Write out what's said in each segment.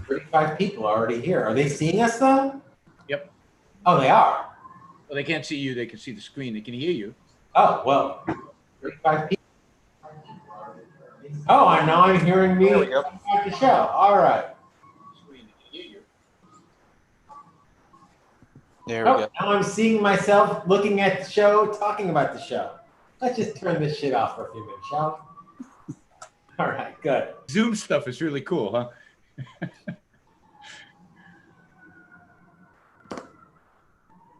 35 people are already here. Are they seeing us though? Yep. Oh, they are. Well, they can't see you. They can see the screen. They can hear you. Oh, well, 35 people. Oh, and now I'm hearing me at the show. All right. There we go. Now I'm seeing myself looking at the show, talking about the show. Let's just turn this shit off for a few minutes, shall we? All right, good. Zoom stuff is really cool, huh?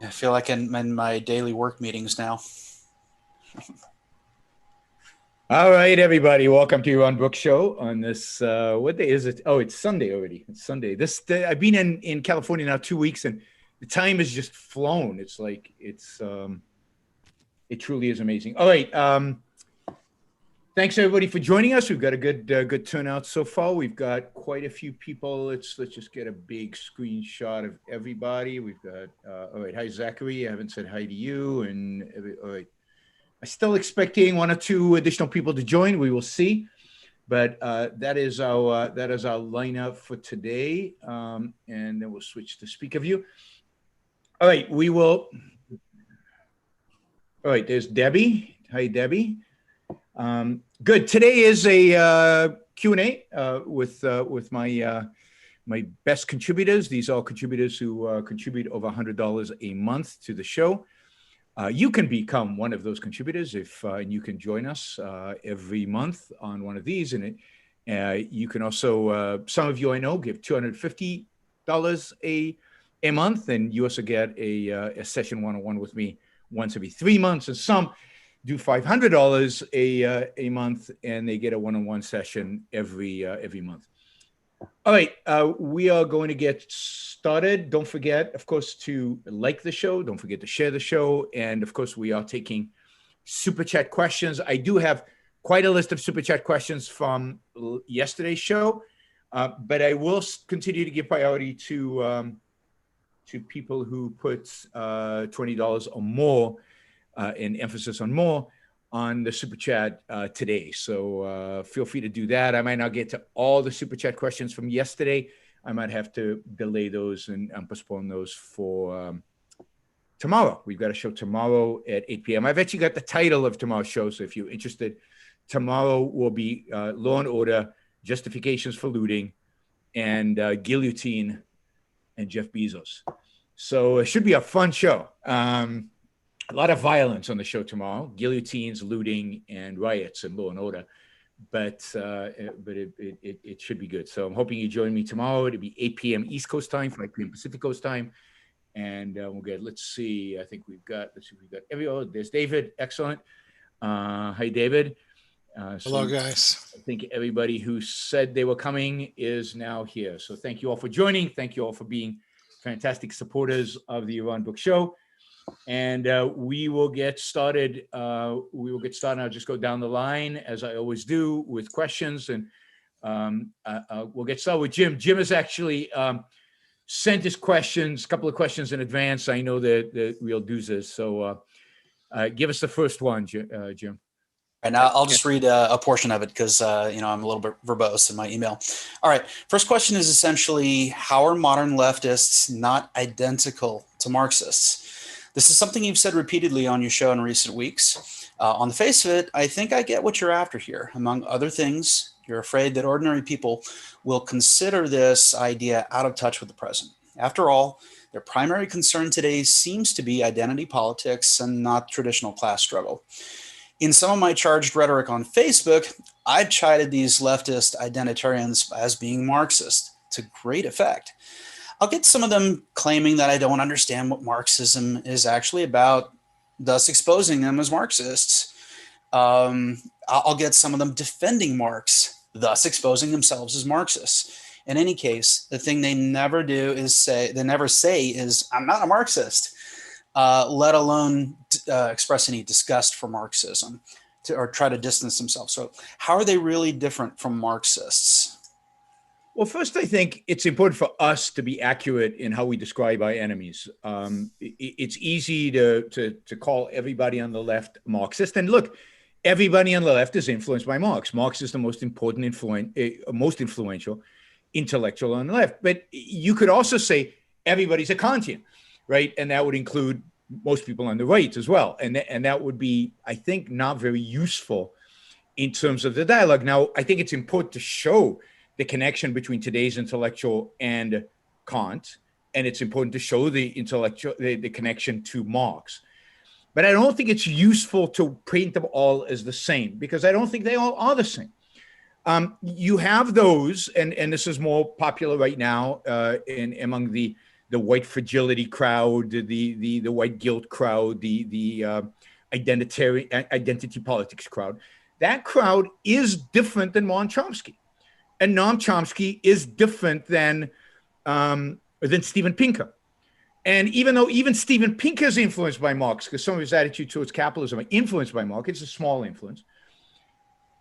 I feel like I'm in my daily work meetings now. All right, everybody. Welcome to Yaron Brook show on this, what day is it? Oh, it's Sunday already. It's Sunday. I've been in California now 2 weeks, and the time has just flown. It's like, it truly is amazing. All right. Thanks everybody for joining us. We've got a good turnout so far. We've got quite a few people. Let's just get a big screenshot of everybody. We've got, all right. Hi, Zachary. I haven't said hi to you. All right. I'm still expecting 1 or 2 additional people to join. We will see. But that is our lineup for today. And then we'll switch to speaker view. All right, we will. All right, there's Debbie. Hi, Debbie. Good. Today is a Q&A with my best contributors. These are contributors who contribute over $100 a month to the show. You can become one of those contributors and you can join us every month on one of these. And you can also, some of you I know give $250 a month, and you also get a session one-on-one with me once every 3 months, and some do $500 a month, and they get a one-on-one session every month. All right, we are going to get started. Don't forget, of course, to like the show. Don't forget to share the show, and of course, we are taking super chat questions. I do have quite a list of super chat questions from yesterday's show, but I will continue to give priority to people who put $20 or more, and emphasis on more, on the super chat today. So feel free to do that. I might not get to all the super chat questions from yesterday. I might have to delay those and postpone those for tomorrow. We've got a show tomorrow at 8 p.m. I've actually got the title of tomorrow's show, so if you're interested, tomorrow will be Law and Order, Justifications for Looting, and Guillotine and Jeff Bezos. So it should be a fun show. A lot of violence on the show tomorrow: guillotines, looting, and riots and Law and Order. But it should be good. So I'm hoping you join me tomorrow. It'll be 8 p.m. East Coast time, 5 p.m. Pacific Coast time, and we'll get. Let's see. I think we've got there's David. Excellent. Hi, David. Hello, guys. I think everybody who said they were coming is now here. So thank you all for joining. Thank you all for being fantastic supporters of the Yaron Brook Show. And we will get started. I'll just go down the line, as I always do, with questions. And we'll get started with Jim. Jim has actually sent his questions, a couple of questions in advance. I know the real doozers. So give us the first one, Jim. And I'll just read a portion of it because, I'm a little bit verbose in my email. All right. First question is essentially, how are modern leftists not identical to Marxists? This is something you've said repeatedly on your show in recent weeks. On the face of it, I think I get what you're after here. Among other things, you're afraid that ordinary people will consider this idea out of touch with the present. After all, their primary concern today seems to be identity politics and not traditional class struggle. In some of my charged rhetoric on Facebook, I've chided these leftist identitarians as being Marxist to great effect. I'll get some of them claiming that I don't understand what Marxism is actually about, thus exposing them as Marxists. I'll get some of them defending Marx, thus exposing themselves as Marxists. In any case, the thing they never do is say, I'm not a Marxist, let alone express any disgust for Marxism or try to distance themselves. So how are they really different from Marxists? Well, first, I think it's important for us to be accurate in how we describe our enemies. It's easy to call everybody on the left Marxist. And look, everybody on the left is influenced by Marx. Marx is the most important, most influential intellectual on the left. But you could also say everybody's a Kantian, right? And that would include most people on the right as well. And that would be, I think, not very useful in terms of the dialogue. Now, I think it's important to show the connection between today's intellectual and Kant, and it's important to show the intellectual, the connection to Marx. But I don't think it's useful to paint them all as the same, because I don't think they all are the same. You have those, and this is more popular right now among the white fragility crowd, the white guilt crowd, the identity politics crowd. That crowd is different than Noam Chomsky, and Noam Chomsky is different than Steven Pinker. And even though Steven Pinker is influenced by Marx, because some of his attitude towards capitalism are influenced by Marx, it's a small influence.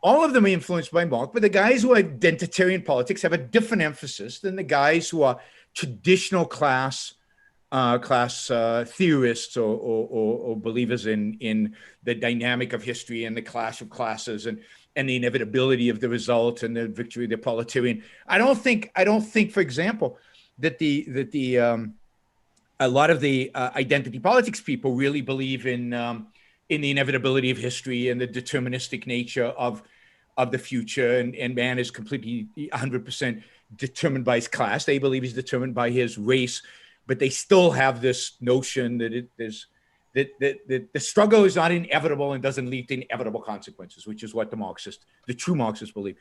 All of them are influenced by Marx, but the guys who are identitarian politics have a different emphasis than the guys who are traditional class theorists or believers in the dynamic of history and the clash of classes and the inevitability of the result and the victory of the proletarian. I don't think, for example, that a lot of the identity politics people really believe in the inevitability of history and the deterministic nature of the future, and man is completely 100% determined by his class. They believe he's determined by his race, but they still have this notion that the struggle is not inevitable and doesn't lead to inevitable consequences, which is what the true Marxists believe.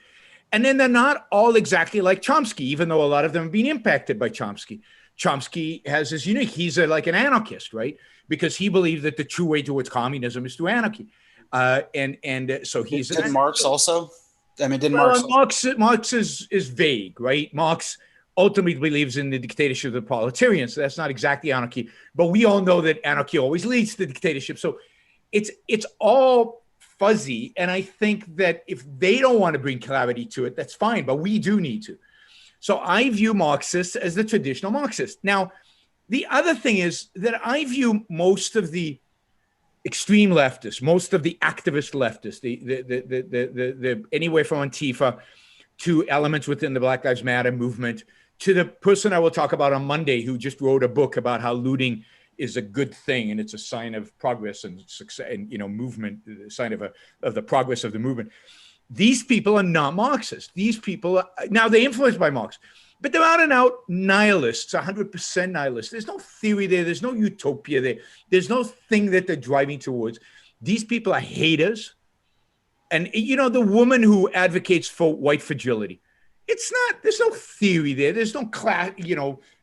And then they're not all exactly like Chomsky, even though a lot of them have been impacted by Chomsky. Chomsky has this unique, he's like an anarchist, right? Because he believed that the true way towards communism is through anarchy. And so he's— Did Marx also? I mean, Marx is vague, right? Marx ultimately believes in the dictatorship of the proletarian, so that's not exactly anarchy. But we all know that anarchy always leads to dictatorship. So it's all fuzzy. And I think that if they don't want to bring clarity to it, that's fine, but we do need to. So I view Marxists as the traditional Marxist. Now, the other thing is that I view most of the extreme leftists, most of the activist leftists, the anywhere from Antifa to elements within the Black Lives Matter movement, to the person I will talk about on Monday who just wrote a book about how looting is a good thing and it's a sign of progress and success and movement, a sign of the progress of the movement. These people are not Marxists. These people are, now they're influenced by Marx, but they're out and out nihilists, 100% nihilists. There's no theory there. There's no utopia there. There's no thing that they're driving towards. These people are haters. And, the woman who advocates for white fragility, there's no theory there. There's no class,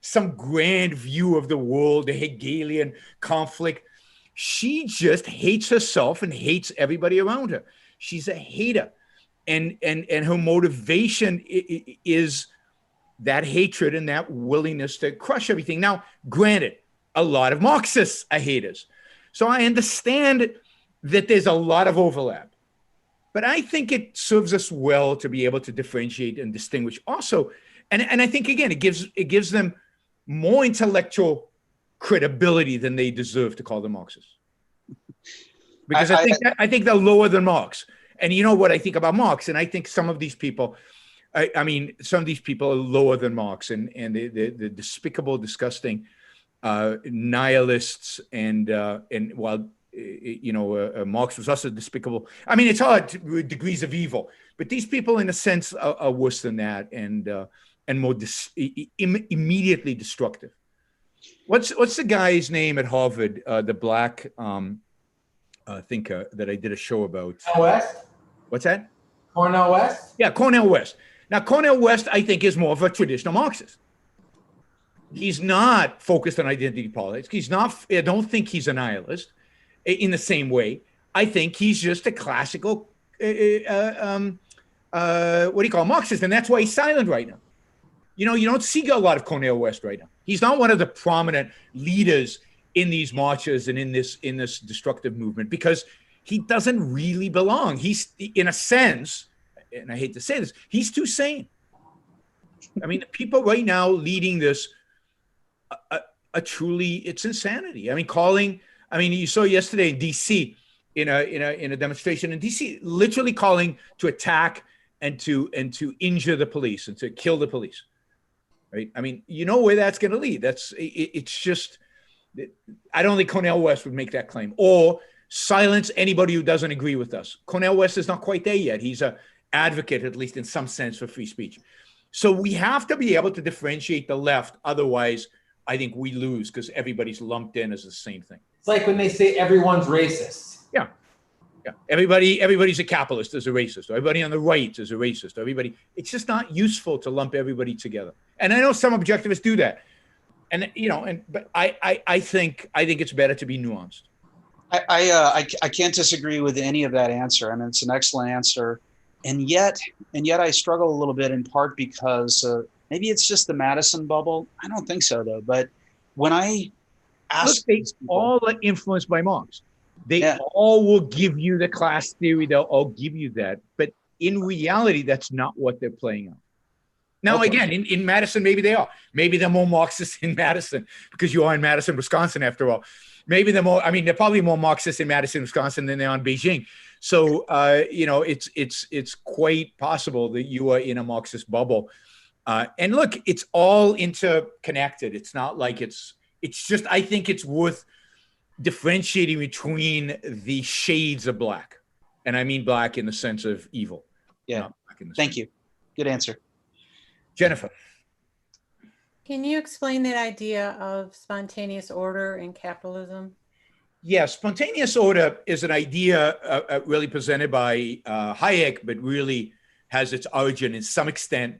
some grand view of the world, the Hegelian conflict. She just hates herself and hates everybody around her. She's a hater. And her motivation is that hatred and that willingness to crush everything. Now, granted, a lot of Marxists are haters. So I understand that there's a lot of overlap. But I think it serves us well to be able to differentiate and distinguish also. And I think, again, it gives them more intellectual credibility than they deserve to call them Marxists. Because I think they're lower than Marx. And you know what I think about Marx? And I think some of these people, some of these people are lower than Marx, and the despicable, disgusting nihilists, and while Marx was also despicable. I mean, it's hard degrees of evil, but these people, in a sense, are worse than that, and more immediately destructive. What's the guy's name at Harvard? The black thinker that I did a show about. West. What's that? Cornel West? Yeah, Cornel West. Now, Cornel West, I think, is more of a traditional Marxist. He's not focused on identity politics. I don't think he's a nihilist in the same way. I think he's just a classical, Marxist, and that's why he's silent right now. You don't see a lot of Cornel West right now. He's not one of the prominent leaders in these marches and in this destructive movement, because he doesn't really belong. He's, in a sense, and I hate to say this, he's too sane. I mean, the people right now leading this, it's insanity. I mean, you saw yesterday in DC, in a demonstration in DC, literally calling to attack and to injure the police and to kill the police. right? I mean, you know where that's going to lead. It's just, I don't think Cornel West would make that claim, or silence anybody who doesn't agree with us. Cornel West is not quite there yet. He's an advocate, at least in some sense, for free speech. So we have to be able to differentiate the left. Otherwise, I think we lose because everybody's lumped in as the same thing. It's like when they say everyone's racist. Yeah. Yeah. Everybody's a capitalist is a racist. Everybody on the right is a racist. It's just not useful to lump everybody together. And I know some objectivists do that. And, but I think it's better to be nuanced. I can't disagree with any of that answer. I mean, it's an excellent answer. And yet I struggle a little bit, in part because maybe it's just the Madison bubble. I don't think so, though. But when I ask they all are influenced by Marx. They all will give you the class theory. They'll all give you that. But in reality, that's not what they're playing on. Now, again, in Madison, maybe they are. Maybe they're more Marxist in Madison because you are in Madison, Wisconsin, after all. Maybe they're they're probably more Marxist in Madison, Wisconsin than they are in Beijing. So, it's quite possible that you are in a Marxist bubble. And look, it's all interconnected. It's not like it's just, I think it's worth differentiating between the shades of black. And I mean black in the sense of evil. Yeah. Thank you. Good answer. Jennifer. Can you explain that idea of spontaneous order in capitalism? Yeah, spontaneous order is an idea really presented by Hayek, but really has its origin in some extent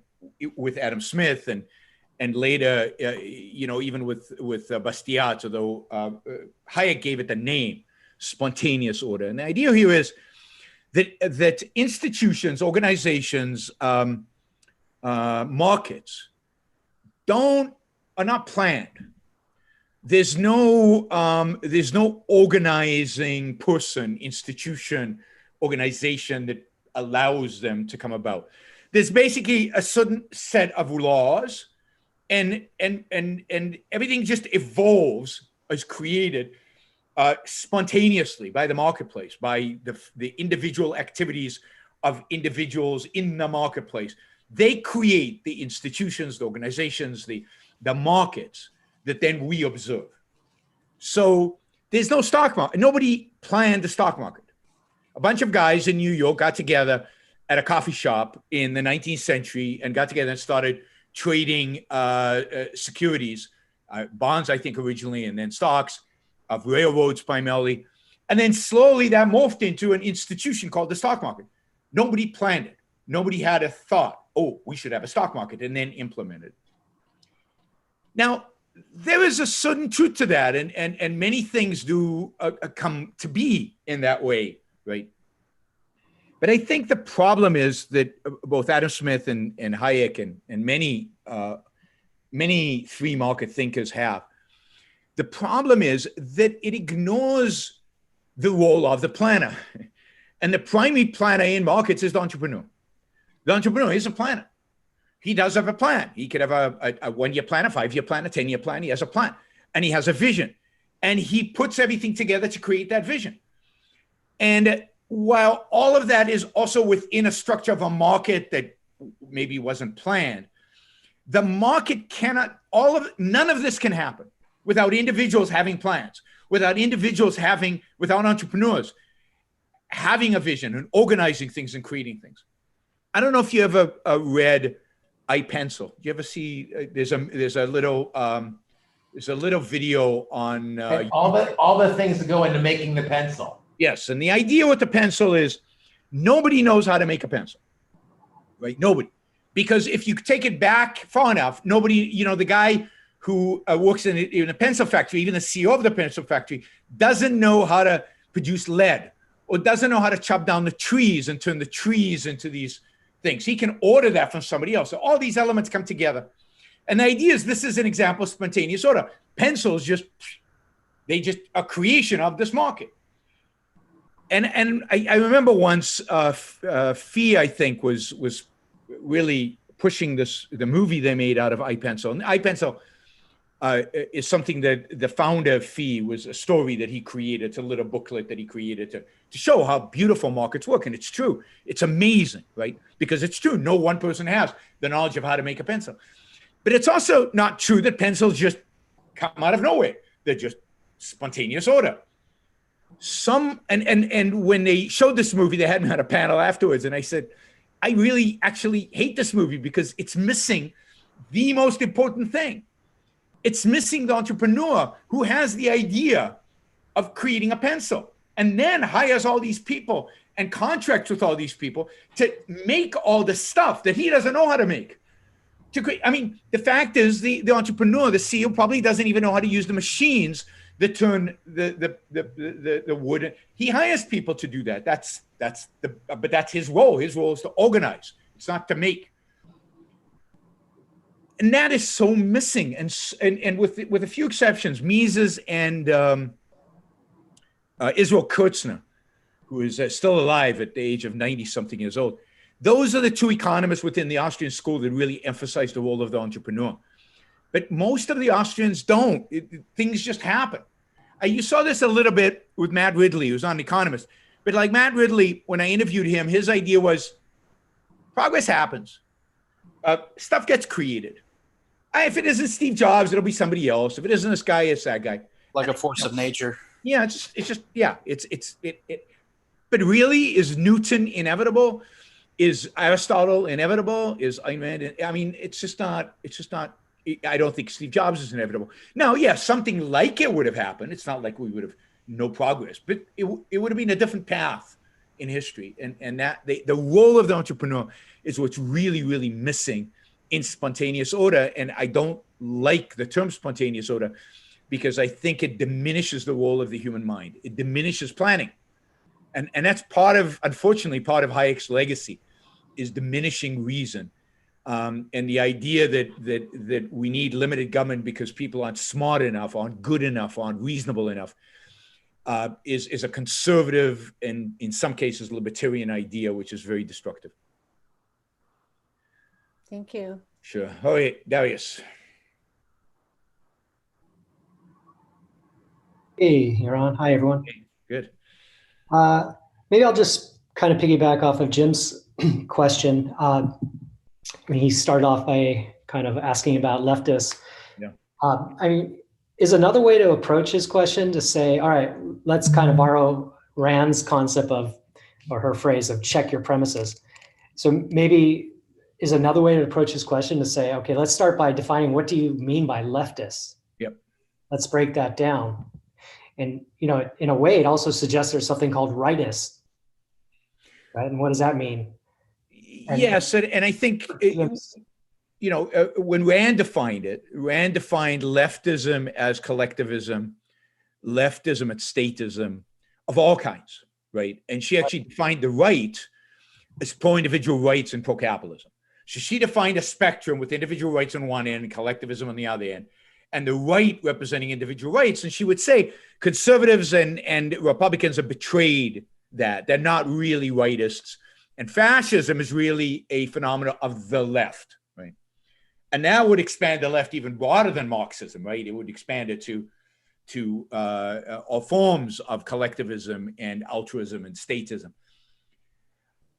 with Adam Smith and later, even with Bastiat, although Hayek gave it the name spontaneous order. And the idea here is that institutions, organizations, markets are not planned. There's no organizing person, institution, organization that allows them to come about. There's basically a certain set of laws, and everything just evolves, is created spontaneously by the marketplace, by the individual activities of individuals in the marketplace. They create the institutions, the organizations, the markets that then we observe. So there's no stock market. Nobody planned the stock market. A bunch of guys in New York got together at a coffee shop in the 19th century and got together and started trading securities, bonds, I think, originally, and then stocks of railroads primarily. And then slowly that morphed into an institution called the stock market. Nobody planned it. Nobody had a thought, we should have a stock market, and then implement it. Now, there is a certain truth to that, and many things do come to be in that way, right? But I think the problem is that both Adam Smith and Hayek and many free market thinkers have. The problem is that it ignores the role of the planner. And the primary planner in markets is the entrepreneur. The entrepreneur is a planner. He does have a plan. He could have a 1-year plan, a 5-year plan, a 10-year plan. He has a plan and he has a vision, and he puts everything together to create that vision. And while all of that is also within a structure of a market that maybe wasn't planned, the market cannot, none of this can happen without individuals having plans, without entrepreneurs having a vision and organizing things and creating things. I don't know if you ever read iPencil. Do you ever see? There's a little video on all the things that go into making the pencil. Yes, and the idea with the pencil is nobody knows how to make a pencil, right? Nobody, because if you take it back far enough, nobody, the guy who works in a pencil factory, even the CEO of the pencil factory, doesn't know how to produce lead or doesn't know how to chop down the trees and turn the trees into these things. He can order that from somebody else. So all these elements come together. And the idea is this is an example of spontaneous order. Pencils they just a creation of this market. And I remember once Fee, I think, was really pushing the movie they made out of iPencil. And iPencil is something that the founder of Fee was a story that he created. It's a little booklet that he created to show how beautiful markets work. And it's true. It's amazing, right? Because it's true. No one person has the knowledge of how to make a pencil. But it's also not true that pencils just come out of nowhere. They're just spontaneous order. And when they showed this movie, they had me on a panel afterwards, and I said, I really actually hate this movie because it's missing the most important thing. It's missing the entrepreneur who has the idea of creating a pencil and then hires all these people and contracts with all these people to make all the stuff that he doesn't know how to make. I mean, the fact is the entrepreneur, the CEO, probably doesn't even know how to use the machines that turn the wood. He hires people to do that. But that's his role. His role is to organize. It's not to make. And that is so missing. And with a few exceptions, Mises and Israel Kurtzner, who is still alive at the age of 90-something years old. Those are the two economists within the Austrian school that really emphasize the role of the entrepreneur. But most of the Austrians don't. Things just happen. You saw this a little bit with Matt Ridley, who's on The Economist. But like Matt Ridley, when I interviewed him, his idea was progress happens. Stuff gets created. If it isn't Steve Jobs, it'll be somebody else. If it isn't this guy, it's that guy. Like a force of nature. Yeah, but really, is Newton inevitable? Is Aristotle inevitable? Is Einstein? I mean, it's just not. I don't think Steve Jobs is inevitable. Now, yeah, something like it would have happened. It's not like we would have no progress, but it would have been a different path in history. And that the role of the entrepreneur is what's really, really missing in spontaneous order. And I don't like the term spontaneous order because I think it diminishes the role of the human mind. It diminishes planning. And that's unfortunately, part of Hayek's legacy is diminishing reason. And the idea that we need limited government because people aren't smart enough, aren't good enough, aren't reasonable enough, is a conservative and in some cases libertarian idea, which is very destructive. Thank you. Sure. Oh, yeah, Darius. Hey, Yaron. Hi, everyone. Hey, good. Maybe I'll just kind of piggyback off of Jim's question. When he started off by kind of asking about leftists. Yeah. I mean, is another way to approach his question to say, all right, let's kind of borrow Rand's concept or her phrase of check your premises. So maybe is another way to approach his question to say, okay, let's start by defining what do you mean by leftists? Yep. Let's break that down. And, in a way, it also suggests there's something called rightists, right? And what does that mean? Yes, and I think, when Rand defined leftism as collectivism, leftism as statism of all kinds, right? And she actually defined the right as pro-individual rights and pro-capitalism. So she defined a spectrum with individual rights on one end and collectivism on the other end, and the right representing individual rights. And she would say conservatives and Republicans have betrayed that. They're not really rightists. And fascism is really a phenomenon of the left, right? And that would expand the left even broader than Marxism, right? It would expand it to all forms of collectivism and altruism and statism.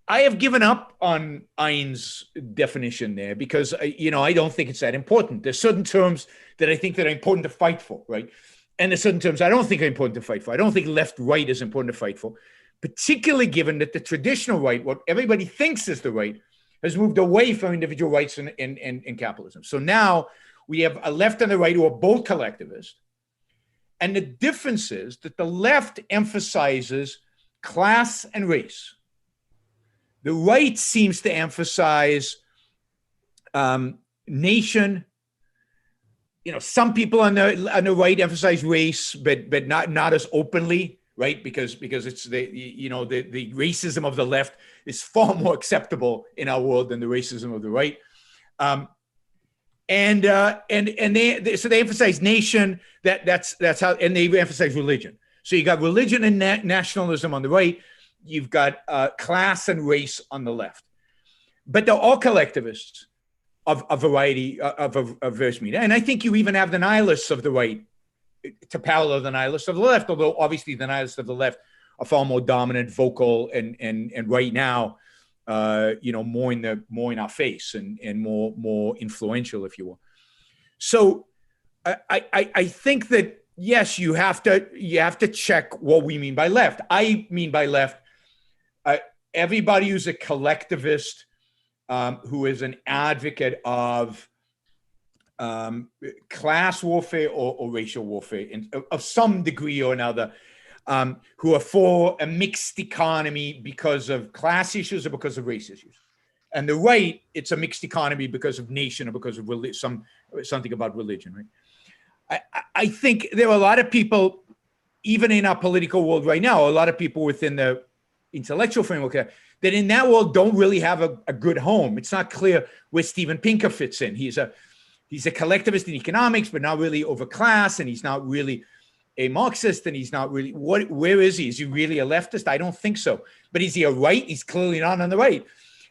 I have given up on Ein's definition there because, I don't think it's that important. There's certain terms that I think that are important to fight for, right? And there's certain terms I don't think are important to fight for. I don't think left-right is important to fight for, particularly given that the traditional right, what everybody thinks is the right, has moved away from individual rights and capitalism. So now we have a left and a right who are both collectivist. And the difference is that the left emphasizes class and race. The right seems to emphasize nation. Some people on the right emphasize race, but not as openly, right? Because it's the racism of the left is far more acceptable in our world than the racism of the right. And they emphasize nation. That's how, and they emphasize religion. So you got religion and nationalism on the right. You've got class and race on the left, but they're all collectivists of a variety of various media. And I think you even have the nihilists of the right to parallel the nihilists of the left, although obviously the nihilists of the left are far more dominant, vocal, and right now, more in our face and more influential, if you will. So I think that, yes, you have to check what we mean by left. I mean by left, everybody who's a collectivist, who is an advocate of class warfare or racial warfare of some degree or another, who are for a mixed economy because of class issues or because of race issues. And the right, it's a mixed economy because of nation or because of something about religion, right? I think there are a lot of people, even in our political world right now, a lot of people within the intellectual framework that in that world don't really have a good home. It's not clear where Steven Pinker fits in. He's a collectivist in economics, but not really over class, and he's not really a Marxist, and he's not really, where is he? Is he really a leftist? I don't think so. But is he a right? He's clearly not on the right.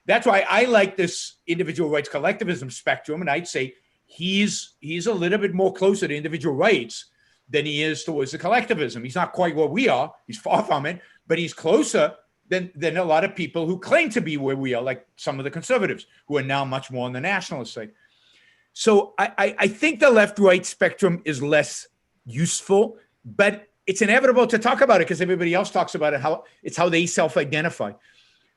That's why I like this individual rights collectivism spectrum, and I'd say he's a little bit more closer to individual rights than he is towards the collectivism. He's not quite where we are. He's far from it, but he's closer than a lot of people who claim to be where we are, like some of the conservatives who are now much more on the nationalist side. So I think the left-right spectrum is less useful, but it's inevitable to talk about it because everybody else talks about it, how they self-identify.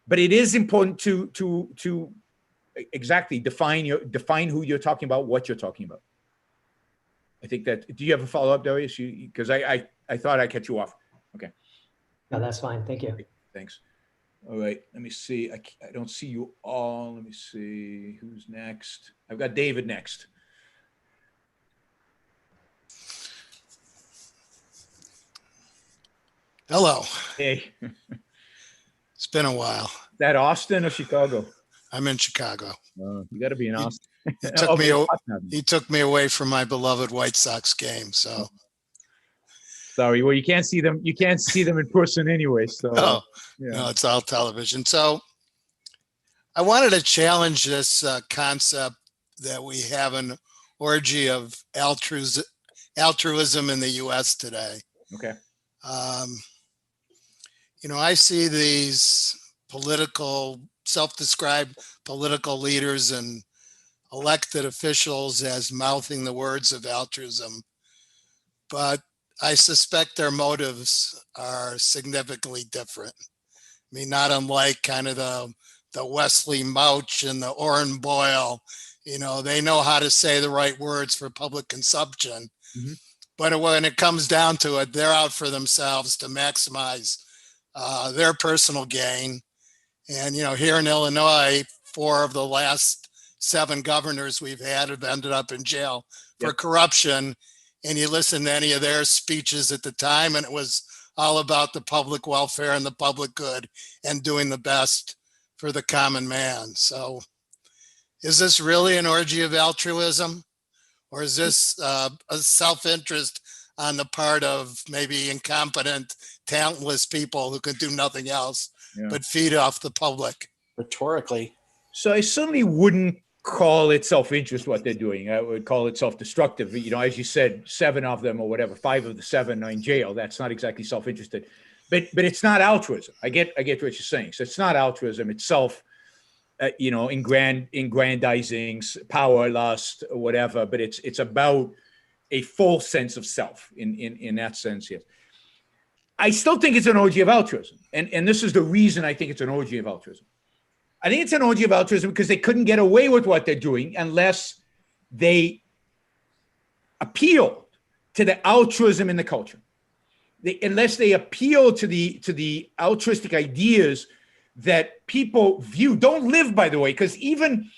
But it is important to exactly define who you're talking about, what you're talking about. I think that. Do you have a follow-up, Darius? Because I thought I cut you off. Okay. No, that's fine. Thank you. Thanks. All right. Let me see. I don't see you all. Let me see who's next. I've got David next. Hello. Hey. It's been a while. Is that Austin or Chicago? I'm in Chicago. You got to be in Austin. He took me away from my beloved White Sox game. So sorry. Well, you can't see them. You can't see them in person anyway. So no, it's all television. So I wanted to challenge this concept that we have an orgy of altruism in the U.S. today. Okay. I see these self-described political leaders and elected officials as mouthing the words of altruism, but I suspect their motives are significantly different. I mean, not unlike kind of the Wesley Mouch and the Orrin Boyle, they know how to say the right words for public consumption. Mm-hmm. But when it comes down to it, they're out for themselves to maximize their personal gain. And, here in Illinois, 4 of the last 7 governors we've had have ended up in jail for corruption. And you listen to any of their speeches at the time, and it was all about the public welfare and the public good and doing the best for the common man. So is this really an orgy of altruism? Or is this a self-interest on the part of maybe incompetent, talentless people who can do nothing else but feed off the public? Rhetorically. So I certainly wouldn't call it self-interest what they're doing. I would call it self-destructive. As you said, 7 of them or whatever, 5 of the 7 are in jail. That's not exactly self-interested, but it's not altruism. I get what you're saying. So it's not altruism. It's aggrandizing, power, lust, whatever. But it's about a full sense of self in that sense. Yes. I still think it's an orgy of altruism, and this is the reason I think it's an orgy of altruism. I think it's an orgy of altruism because they couldn't get away with what they're doing unless they appealed to the altruism in the culture. Unless they appeal to the altruistic ideas that people don't live, by the way, because even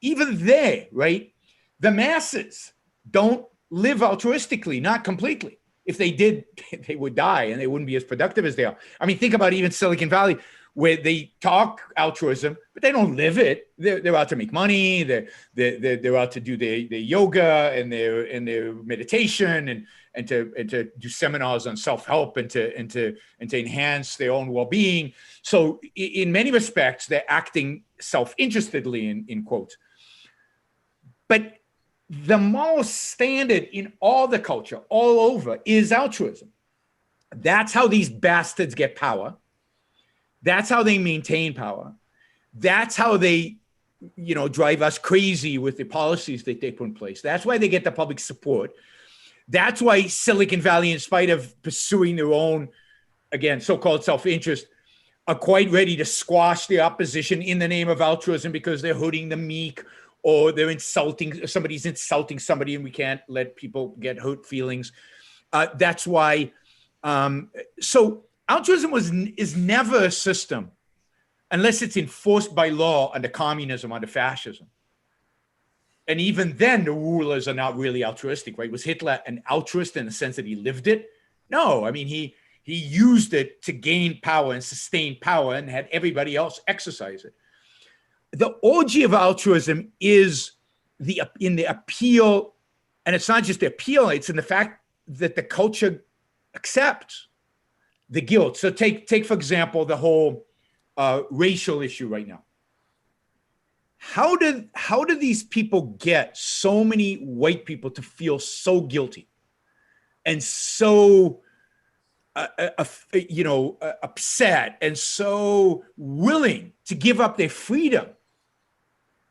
they, right, the masses don't live altruistically, not completely. If they did, they would die and they wouldn't be as productive as they are. I mean, think about even Silicon Valley, where they talk altruism, but they don't live it. They're out to make money. They're out to do their yoga and their meditation and to do seminars on self-help and to enhance their own well-being. So in many respects, they're acting self-interestedly in quotes. But the most standard in all the culture, all over, is altruism. That's how these bastards get power. That's how they maintain power. That's how they drive us crazy with the policies that they put in place. That's why they get the public support. That's why Silicon Valley, in spite of pursuing their own, again, so-called self-interest, are quite ready to squash the opposition in the name of altruism because they're hurting the meek, or somebody's insulting somebody, and we can't let people get hurt feelings. That's why. So altruism is never a system unless it's enforced by law under communism, under fascism. And even then, the rulers are not really altruistic, right? Was Hitler an altruist in the sense that he lived it? No, I mean, he used it to gain power and sustain power and had everybody else exercise it. The orgy of altruism is in the appeal, and it's not just the appeal, it's in the fact that the culture accepts the guilt. So take for example, the whole racial issue right now. How do these people get so many white people to feel so guilty and so upset and so willing to give up their freedom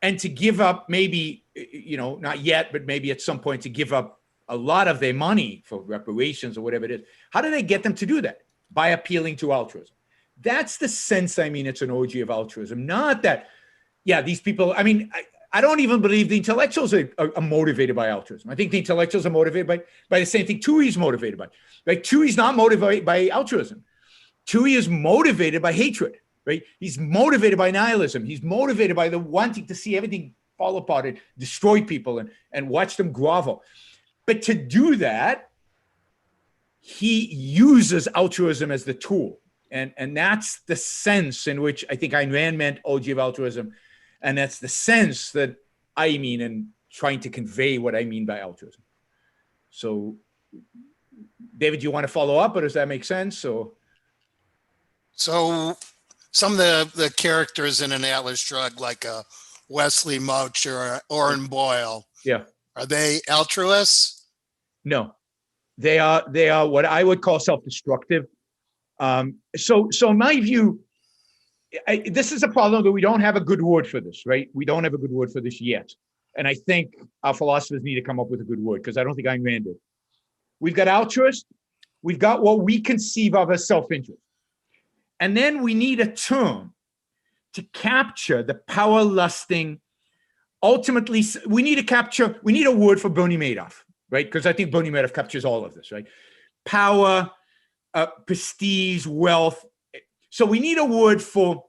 and to give up maybe, not yet, but maybe at some point to give up a lot of their money for reparations or whatever it is? How do they get them to do that? By appealing to altruism. That's the sense, it's an orgy of altruism. Not that, these people, I don't even believe the intellectuals are motivated by altruism. I think the intellectuals are motivated by the same thing Tui is motivated by. Right? Tui's not motivated by altruism. Tui is motivated by hatred. Right? He's motivated by nihilism. He's motivated by the wanting to see everything fall apart and destroy people and watch them grovel. But to do that, he uses altruism as the tool. And that's the sense in which I think Ayn Rand meant orgy of altruism. And that's the sense that I mean in trying to convey what I mean by altruism. So, David, do you want to follow up, or does that make sense? So some of the characters in an Atlas Shrugged, like Wesley Moch or Orrin Boyle, are they altruists? No, they are what I would call self-destructive. So in my view, this is a problem that we don't have a good word for this, right? We don't have a good word for this yet. And I think our philosophers need to come up with a good word, because I don't think Ayn Rand did. We've got altruist. We've got what we conceive of as self-interest. And then we need a term to capture the power-lusting. Ultimately, we need a word for Bernie Madoff, right? Because I think Bernie Madoff captures all of this, right? Power, prestige, wealth. So we need a word for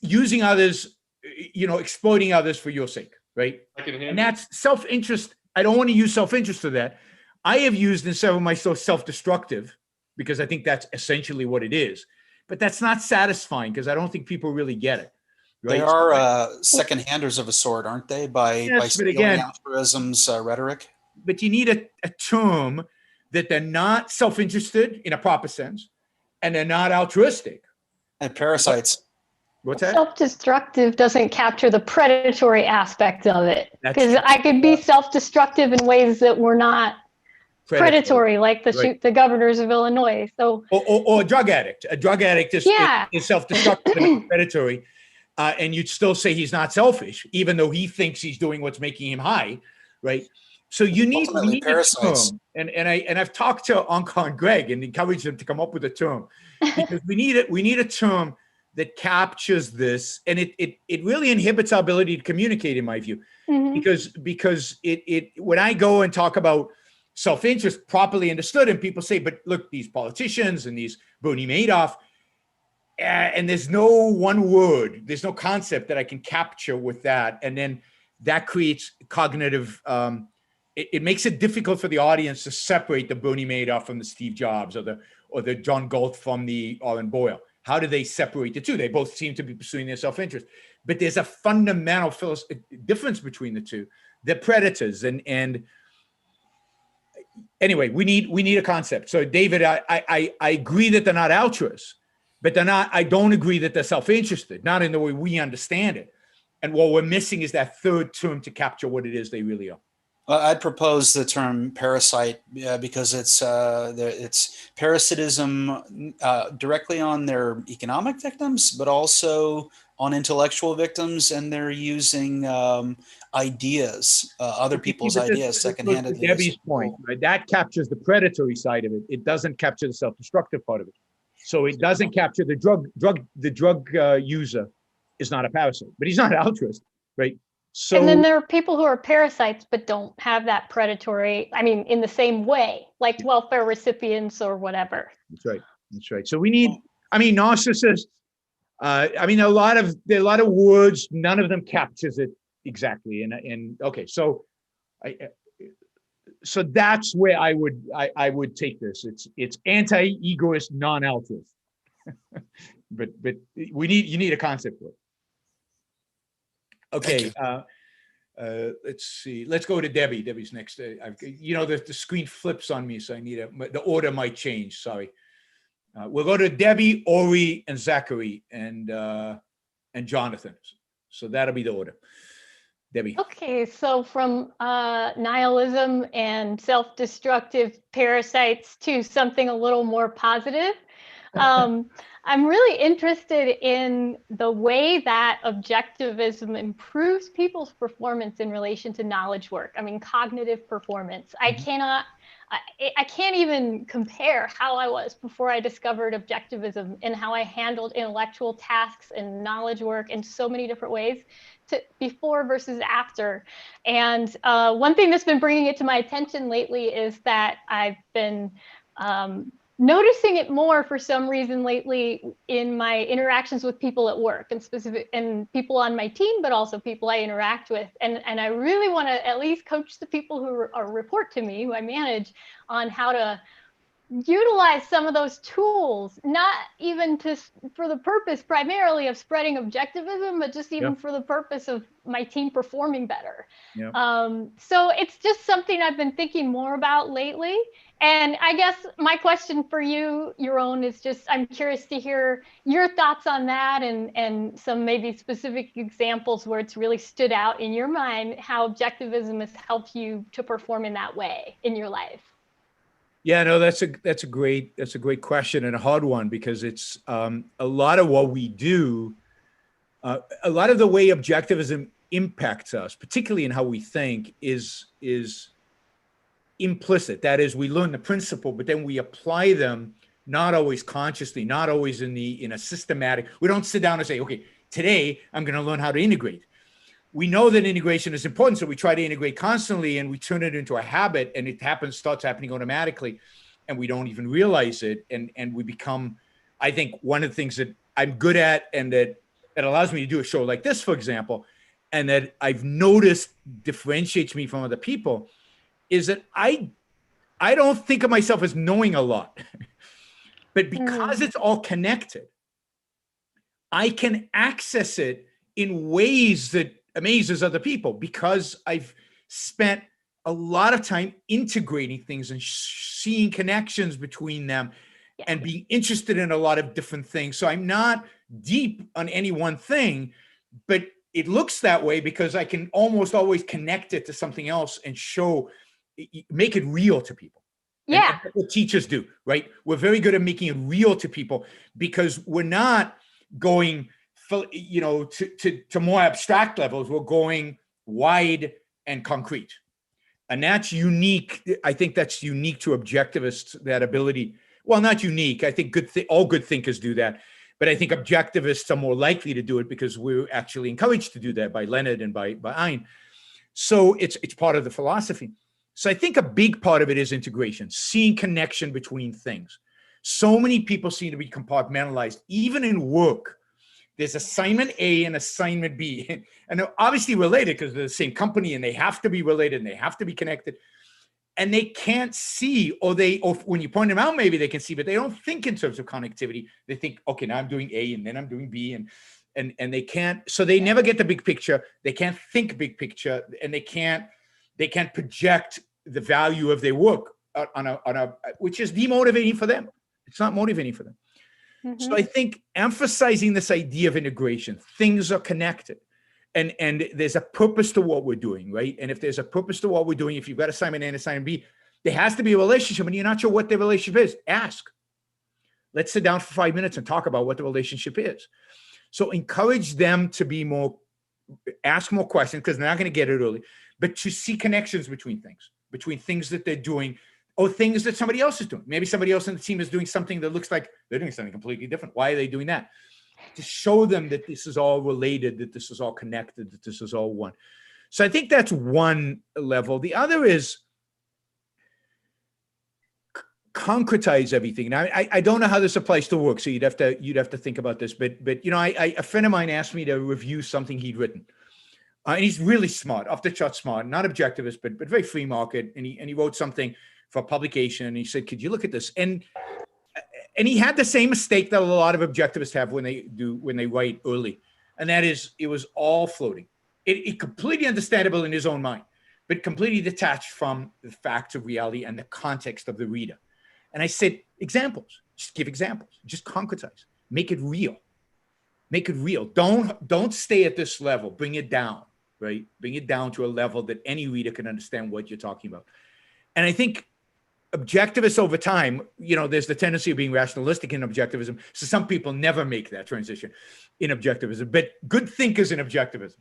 using others, exploiting others for your sake, right? And that's self-interest. I don't want to use self-interest for that. I have used instead of myself self-destructive, because I think that's essentially what it is. But that's not satisfying, because I don't think people really get it. Right? They are second-handers of a sort, aren't they? By stealing altruism's rhetoric. But you need a term that they're not self-interested in a proper sense, and they're not altruistic. And parasites. What's that? Self-destructive doesn't capture the predatory aspect of it. Because I could be self-destructive in ways that were not predatory, like the governors of Illinois. So or a drug addict. A drug addict is self-destructive and predatory. And you'd still say he's not selfish, even though he thinks he's doing what's making him high, right? So we need a term, and I've talked to Anka and Greg and encouraged them to come up with a term, because we need a term that captures this, and it really inhibits our ability to communicate, in my view, because it when I go and talk about self-interest properly understood, and people say, but look, these politicians and these Bernie Madoff, and there's no one word, there's no concept that I can capture with that, and then that creates cognitive. It makes it difficult for the audience to separate the Bernie Madoff from the Steve Jobs, or the John Galt from the Orrin Boyle. How do they separate the two? They both seem to be pursuing their self-interest, but there's a fundamental difference between the two. They're predators, and anyway, we need a concept. So, David, I agree that they're not altruists, but they're not. I don't agree that they're self-interested, not in the way we understand it. And what we're missing is that third term to capture what it is they really are. I'd propose the term parasite because it's parasitism directly on their economic victims, but also on intellectual victims, and they're using ideas, other people's ideas, secondhandedly. Debbie's point, right? That captures the predatory side of it. It doesn't capture the self-destructive part of it. So it doesn't capture the drug user is not a parasite, but he's not an altruist, right? So, and then there are people who are parasites but don't have that predatory, I mean, in the same way, like welfare recipients or whatever. That's right. That's right. So we need, I mean, narcissists, I mean, there are a lot of words, none of them captures it exactly. And okay, so so that's where I would take this. It's anti-egoist, non-altruist. but you need a concept for it. Okay, let's see. Let's go to Debbie. Debbie's next. The screen flips on me, so I need the order might change. Sorry. We'll go to Debbie, Ori, and Zachary, and Jonathan. So that'll be the order. Debbie. Okay, so from nihilism and self-destructive parasites to something a little more positive. I'm really interested in the way that objectivism improves people's performance in relation to knowledge work. I mean, cognitive performance. I can't even compare how I was before I discovered objectivism and how I handled intellectual tasks and knowledge work in so many different ways to before versus after. And one thing that's been bringing it to my attention lately is that I've been noticing it more for some reason lately in my interactions with people at work and people on my team, but also people I interact with. And I really want to at least coach the people who report to me, who I manage, on how to utilize some of those tools, not even for the purpose primarily of spreading objectivism, but just even for the purpose of my team performing better. So it's just something I've been thinking more about lately. And I guess my question for you, Yaron, is just, I'm curious to hear your thoughts on that and some maybe specific examples where it's really stood out in your mind, how objectivism has helped you to perform in that way in your life. Yeah, no, that's a great question and a hard one, because it's a lot of what we do, a lot of the way objectivism impacts us, particularly in how we think, is implicit. That is, we learn the principle, but then we apply them, not always consciously, not always in a systematic. We don't sit down and say, okay, today I'm going to learn how to integrate. We know that integration is important, so we try to integrate constantly, and we turn it into a habit, and it starts happening automatically, and we don't even realize it, and we become, I think, one of the things that I'm good at, and that allows me to do a show like this, for example, and that I've noticed differentiates me from other people, is that I don't think of myself as knowing a lot, but because it's all connected, I can access it in ways that amazes other people, because I've spent a lot of time integrating things and seeing connections between them and being interested in a lot of different things. So I'm not deep on any one thing, but it looks that way because I can almost always connect it to something else and make it real to people. Yeah. And that's what teachers do, right? We're very good at making it real to people, because we're not going to more abstract levels. We're going wide and concrete. And that's unique. I think that's unique to objectivists, that ability. Well, not unique. I think all good thinkers do that. But I think objectivists are more likely to do it because we're actually encouraged to do that by Leonard and by Ein. So it's part of the philosophy. So I think a big part of it is integration, seeing connection between things. So many people seem to be compartmentalized, even in work. There's assignment A and assignment B, and they're obviously related because they're the same company, and they have to be related and they have to be connected. And they can't see, or when you point them out, maybe they can see, but they don't think in terms of connectivity. They think, okay, now I'm doing A and then I'm doing B, and they can't. So they never get the big picture. They can't think big picture, and they can't project the value of their work which is demotivating for them. It's not motivating for them. So I think emphasizing this idea of integration, things are connected, and there's a purpose to what we're doing, right? And if there's a purpose to what we're doing, if you've got assignment A and assignment B, there has to be a relationship, and you're not sure what the relationship is. Ask. Let's sit down for 5 minutes and talk about what the relationship is. So encourage them to be more, ask more questions, because they're not going to get it early, but to see connections between things that they're doing or things that somebody else is doing. Maybe somebody else on the team is doing something that looks like they're doing something completely different. Why are they doing that? To show them that this is all related, that this is all connected, that this is all one. So I think that's one level. The other is concretize everything. Now, I don't know how this applies to work, so you'd have to think about this. But you know, a friend of mine asked me to review something he'd written, and he's really smart, off the chart smart, not objectivist, but very free market. And he wrote something for publication, and he said, "Could you look at this?" And he had the same mistake that a lot of objectivists have when they write early, and that is it was all floating. It completely understandable in his own mind, but completely detached from the facts of reality and the context of the reader. And I said, examples, just give examples, just concretize, make it real. Make it real. Don't stay at this level. Bring it down, right? Bring it down to a level that any reader can understand what you're talking about. And I think objectivists over time, you know, there's the tendency of being rationalistic in objectivism. So some people never make that transition in objectivism, but good thinkers in objectivism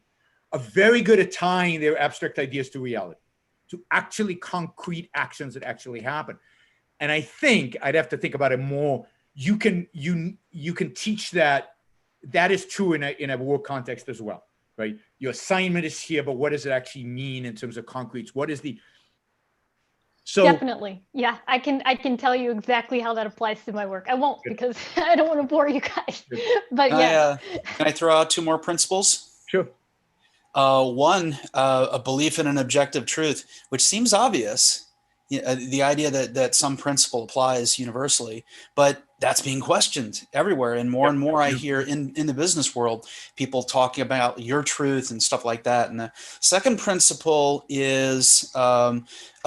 are very good at tying their abstract ideas to reality, to actually concrete actions that actually happen. And I think I'd have to think about it more. You can teach that. That is true in a work context as well, right? Your assignment is here, but what does it actually mean in terms of concretes? What is the so definitely, yeah, I can tell you exactly how that applies to my work. I won't because I don't want to bore you guys. But yeah, can I throw out two more principles? Sure. One, a belief in an objective truth, which seems obvious. The idea that some principle applies universally, but that's being questioned everywhere. And more I hear in the business world, people talking about your truth and stuff like that. And the second principle is a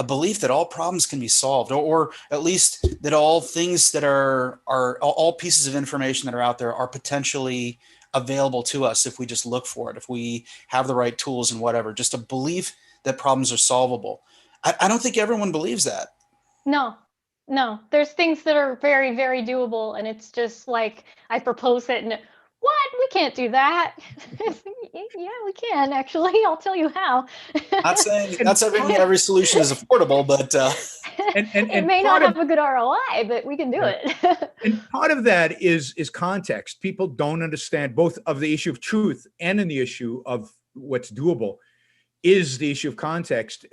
belief that all problems can be solved, or at least that all things that are all pieces of information that are out there are potentially available to us if we just look for it, if we have the right tools and whatever. Just a belief that problems are solvable. I don't think everyone believes that. No. There's things that are very, very doable, and it's just like I propose it, and what? We can't do that. Yeah, we can actually. I'll tell you how. Not saying every solution is affordable, but it may not have a good ROI, but we can do it. And part of that is context. People don't understand both of the issue of truth and in the issue of what's doable. Is the issue of context.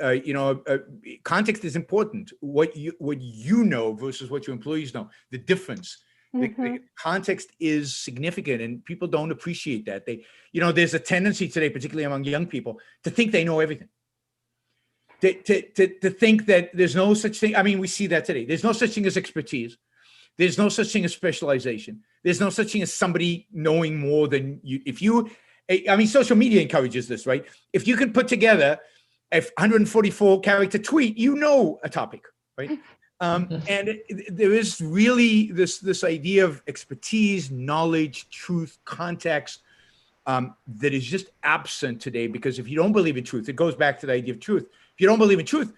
Context is important. What you know versus what your employees know. The difference. The context is significant, and people don't appreciate that. There's a tendency today, particularly among young people, to think they know everything. To think that there's no such thing. I mean, we see that today. There's no such thing as expertise. There's no such thing as specialization. There's no such thing as somebody knowing more than you. Social media encourages this, right? If you can put together a 144 character tweet, you know a topic, right? And there is really this idea of expertise, knowledge, truth, context that is just absent today. Because if you don't believe in truth, it goes back to the idea of truth. If you don't believe in truth,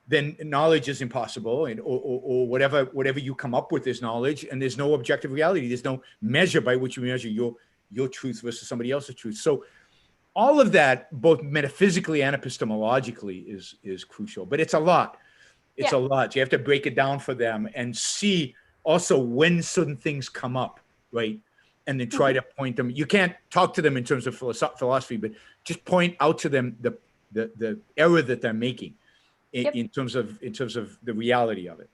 then knowledge is impossible, or whatever you come up with is knowledge, and there's no objective reality. There's no measure by which you measure your truth versus somebody else's truth. So all of that, both metaphysically and epistemologically, is crucial. But it's a lot. It's a lot. You have to break it down for them and see also when certain things come up, right? And then try to point them. You can't talk to them in terms of philosophy, but just point out to them the error that they're making in terms of the reality of it.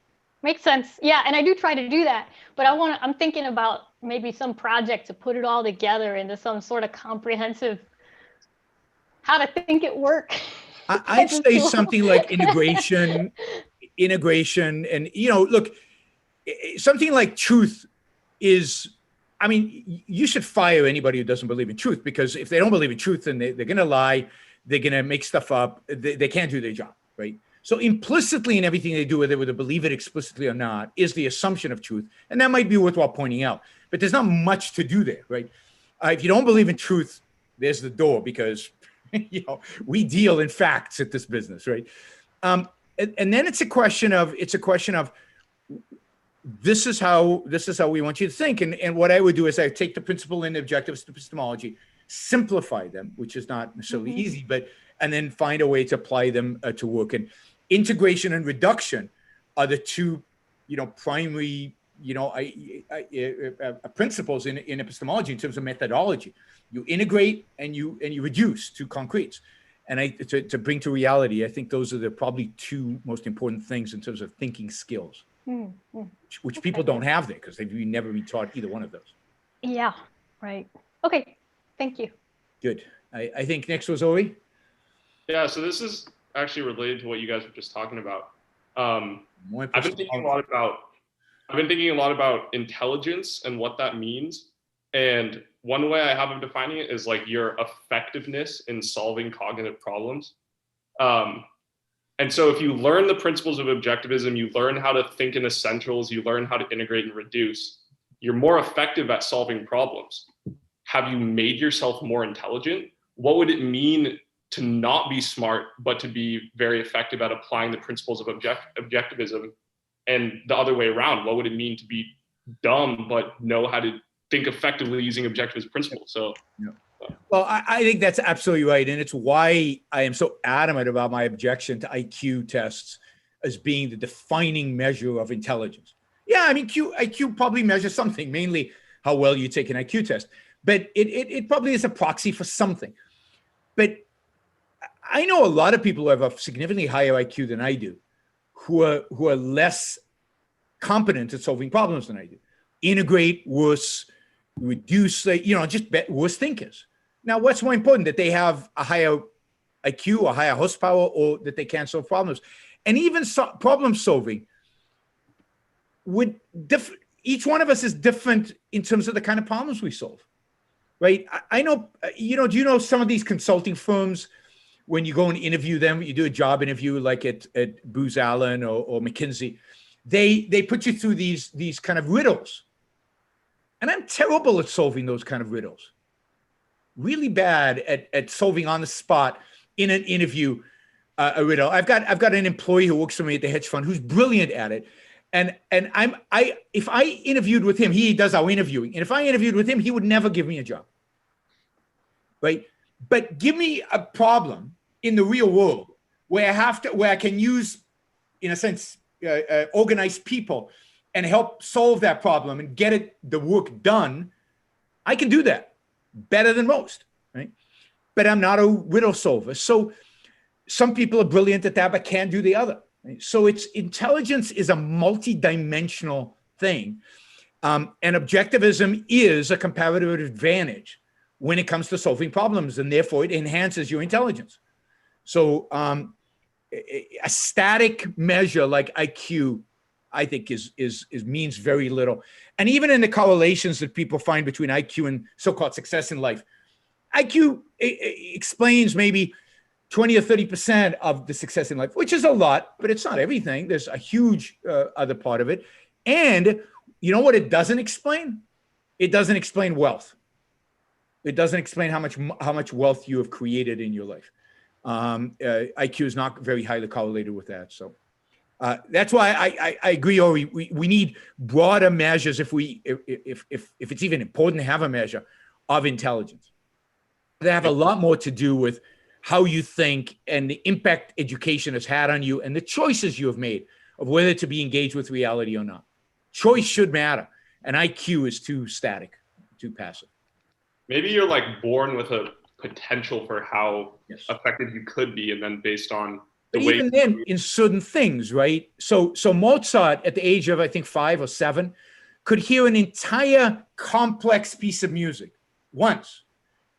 Makes sense. Yeah, and I do try to do that, but I'm thinking about maybe some project to put it all together into some sort of comprehensive how to think it work. I'd say something like integration, and look, something like truth is. I mean, you should fire anybody who doesn't believe in truth, because if they don't believe in truth, then they're going to lie, they're going to make stuff up, they can't do their job, right? So implicitly in everything they do, whether they believe it explicitly or not, is the assumption of truth. And that might be worthwhile pointing out. But there's not much to do there, right? If you don't believe in truth, there's the door, because you know, we deal in facts at this business, right? And then it's a question of this is how we want you to think. And what I would do is I take the principle in objectivist epistemology, simplify them, which is not necessarily easy, and then find a way to apply them to work. And integration and reduction are the two, you know, primary, you know, principles in epistemology in terms of methodology. You integrate and you reduce to concretes. And to bring to reality, I think those are the probably two most important things in terms of thinking skills, which people don't have there because they've never been taught either one of those. Yeah, right. Okay, thank you. Good. I think next was Ori. Yeah, so this is actually related to what you guys were just talking about. I've been thinking a lot about intelligence and what that means. And one way I have of defining it is like your effectiveness in solving cognitive problems. And so if you learn the principles of objectivism, you learn how to think in essentials, you learn how to integrate and reduce, you're more effective at solving problems. Have you made yourself more intelligent? What would it mean to not be smart, but to be very effective at applying the principles of objectivism? And the other way around, what would it mean to be dumb, but know how to think effectively using objectivist principles? So, well, I think that's absolutely right. And it's why I am so adamant about my objection to IQ tests as being the defining measure of intelligence. Yeah, I mean, IQ probably measures something, mainly how well you take an IQ test, but it probably is a proxy for something. But I know a lot of people who have a significantly higher IQ than I do, who are less competent at solving problems than I do. Integrate worse, reduce, you know, just worse thinkers. Now, what's more important, that they have a higher IQ, a higher horsepower, or that they can solve problems? And even problem solving would each one of us is different in terms of the kind of problems we solve, right? I know, you know, do you know some of these consulting firms, when you go and interview them, you do a job interview like at Booz Allen or McKinsey, they put you through these kind of riddles. And I'm terrible at solving those kind of riddles. Really bad at solving on the spot in an interview a riddle. I've got an employee who works for me at the hedge fund who's brilliant at it. And if I interviewed with him, he does our interviewing. And if I interviewed with him, he would never give me a job. Right? But give me a problem in the real world where I can use, in a sense, organized people and help solve that problem and get the work done. I can do that better than most, right? But I'm not a riddle solver. So some people are brilliant at that, but can't do the other. Right? So intelligence is a multi-dimensional thing. And objectivism is a comparative advantage when it comes to solving problems, and therefore it enhances your intelligence. So a static measure like IQ, I think means very little. And even in the correlations that people find between IQ and so-called success in life, IQ explains maybe 20 or 30% of the success in life, which is a lot, but it's not everything. There's a huge other part of it. And you know what it doesn't explain? It doesn't explain wealth. It doesn't explain how much wealth you have created in your life. IQ is not very highly correlated with that. So that's why I agree, Ori. We need broader measures if it's even important to have a measure of intelligence. They have a lot more to do with how you think and the impact education has had on you and the choices you have made of whether to be engaged with reality or not. Choice should matter, and IQ is too static, too passive. Maybe you're like born with a potential for how effective you could be, and then based on the but way. Even then, in certain things, right? So Mozart, at the age of I think 5 or 7, could hear an entire complex piece of music once,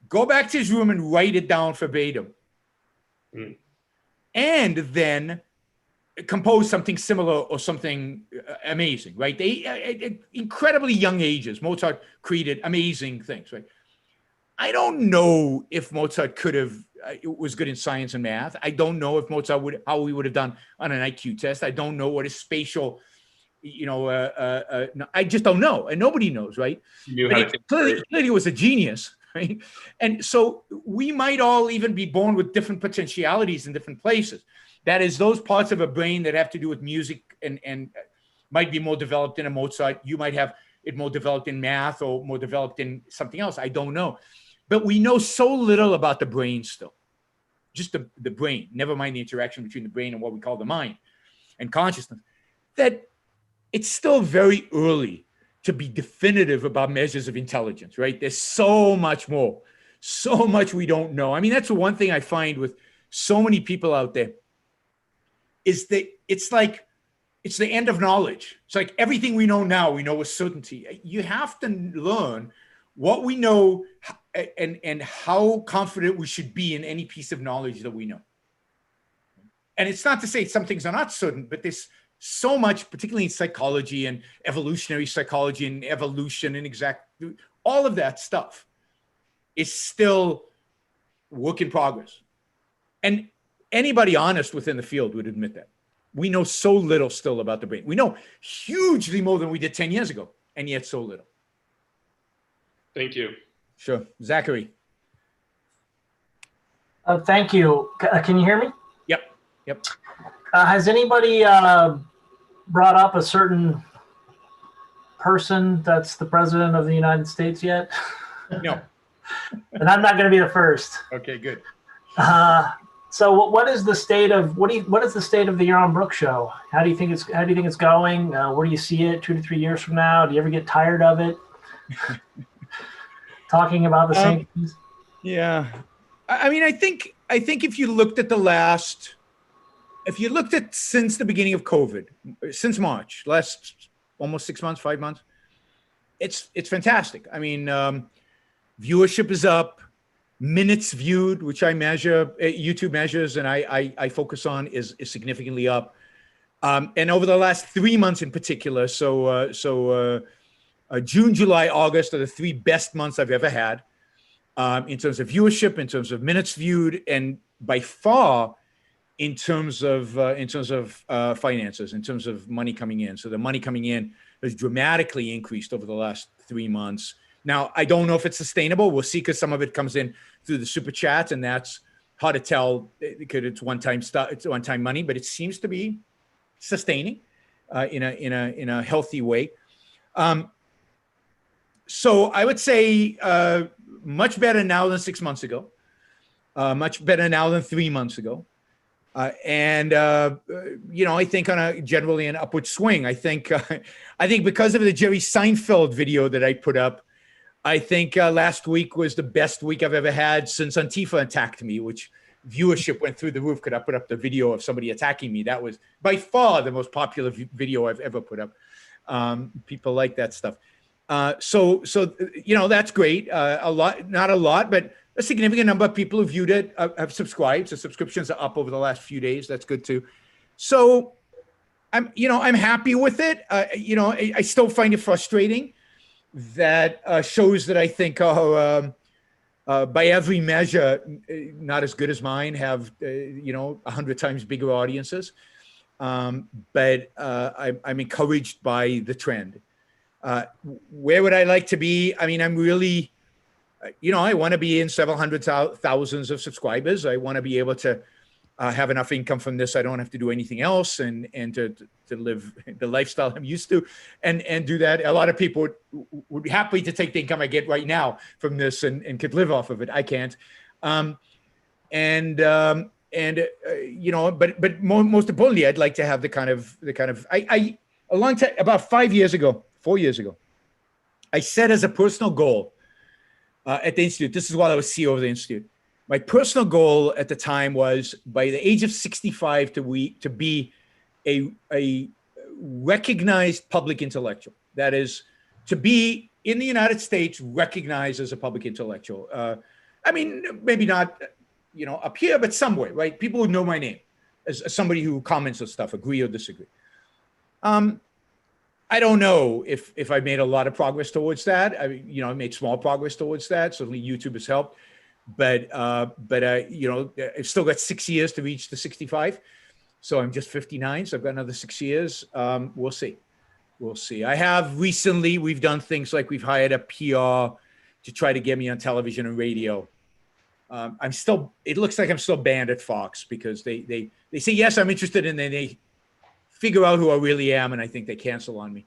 go back to his room and write it down verbatim, and then compose something similar or something amazing, right? They at incredibly young ages, Mozart created amazing things, right? I don't know if Mozart was good in science and math. I don't know if Mozart how he would have done on an IQ test. I don't know what his spatial, I just don't know, and nobody knows, right? He knew how to clearly he was a genius. right? And so we might all even be born with different potentialities in different places. That is, those parts of a brain that have to do with music and might be more developed in a Mozart. You might have it more developed in math or more developed in something else. I don't know. But we know so little about the brain still. Just the brain, never mind the interaction between the brain and what we call the mind and consciousness, that it's still very early to be definitive about measures of intelligence, right? There's so much more, so much we don't know. I mean, that's the one thing I find with so many people out there is that it's like, it's the end of knowledge. It's like everything we know now, we know with certainty. You have to learn what we know and how confident we should be in any piece of knowledge that we know. And it's not to say some things are not certain, but there's so much, particularly in psychology and evolutionary psychology and evolution and all of that stuff is still work in progress. And anybody honest within the field would admit that. We know so little still about the brain. We know hugely more than we did 10 years ago, and yet so little. Thank you. Sure. Zachary. Thank you. Can you hear me? Yep. Has anybody brought up a certain person that's the president of the United States yet? No. And I'm not going to be the first. Okay, good. So what is the state of what is the state of the Yaron Brook show? How do you think it's going? Where do you see it 2 to 3 years from now? Do you ever get tired of it? Talking about the same things? Yeah. I mean, I think if you looked at since the beginning of COVID, since March, last almost 6 months, 5 months, it's fantastic. I mean, viewership is up, minutes viewed, which I measure, YouTube measures, and I focus on is significantly up. And over the last 3 months in particular, June, July, August are the 3 best months I've ever had in terms of viewership, in terms of minutes viewed, and by far in terms of finances, in terms of money coming in. So the money coming in has dramatically increased over the last 3 months. Now, I don't know if it's sustainable. We'll see, because some of it comes in through the super chats, and that's hard to tell because it's one-time stuff, it's one-time money, but it seems to be sustaining in a healthy way. So I would say much better now than 6 months ago, much better now than 3 months ago. And I think generally an upward swing. I think because of the Jerry Seinfeld video that I put up, I think last week was the best week I've ever had since Antifa attacked me, which viewership went through the roof. Could I put up the video of somebody attacking me? That was by far the most popular video I've ever put up. People like that stuff. So that's great. A lot, not a lot, but a significant number of people who viewed it have subscribed. So subscriptions are up over the last few days. That's good too. So I'm happy with it. I still find it frustrating that shows that I think are by every measure not as good as mine have 100 times bigger audiences. But I'm encouraged by the trend. Where would I like to be? I mean, I'm really, I want to be in several hundred thousands of subscribers. I want to be able to have enough income from this. I don't have to do anything else and to live the lifestyle I'm used to and do that. A lot of people would be happy to take the income I get right now from this and could live off of it. I can't. But most importantly, I'd like to have the kind of a long time, about 4 years ago, I set as a personal goal at the Institute. This is while I was CEO of the Institute. My personal goal at the time was by the age of 65 to be a recognized public intellectual. That is, to be in the United States recognized as a public intellectual. I mean, maybe not, up here, but somewhere, right? People would know my name as somebody who comments on stuff, agree or disagree. I don't know if I made a lot of progress towards that. I made small progress towards that. Certainly YouTube has helped, but I've still got 6 years to reach the 65. So I'm just 59. So I've got another 6 years. We'll see. I have recently, we've done things like we've hired a PR to try to get me on television and radio. It looks like I'm still banned at Fox because they say, yes, I'm interested, and then they figure out who I really am, and I think they cancel on me.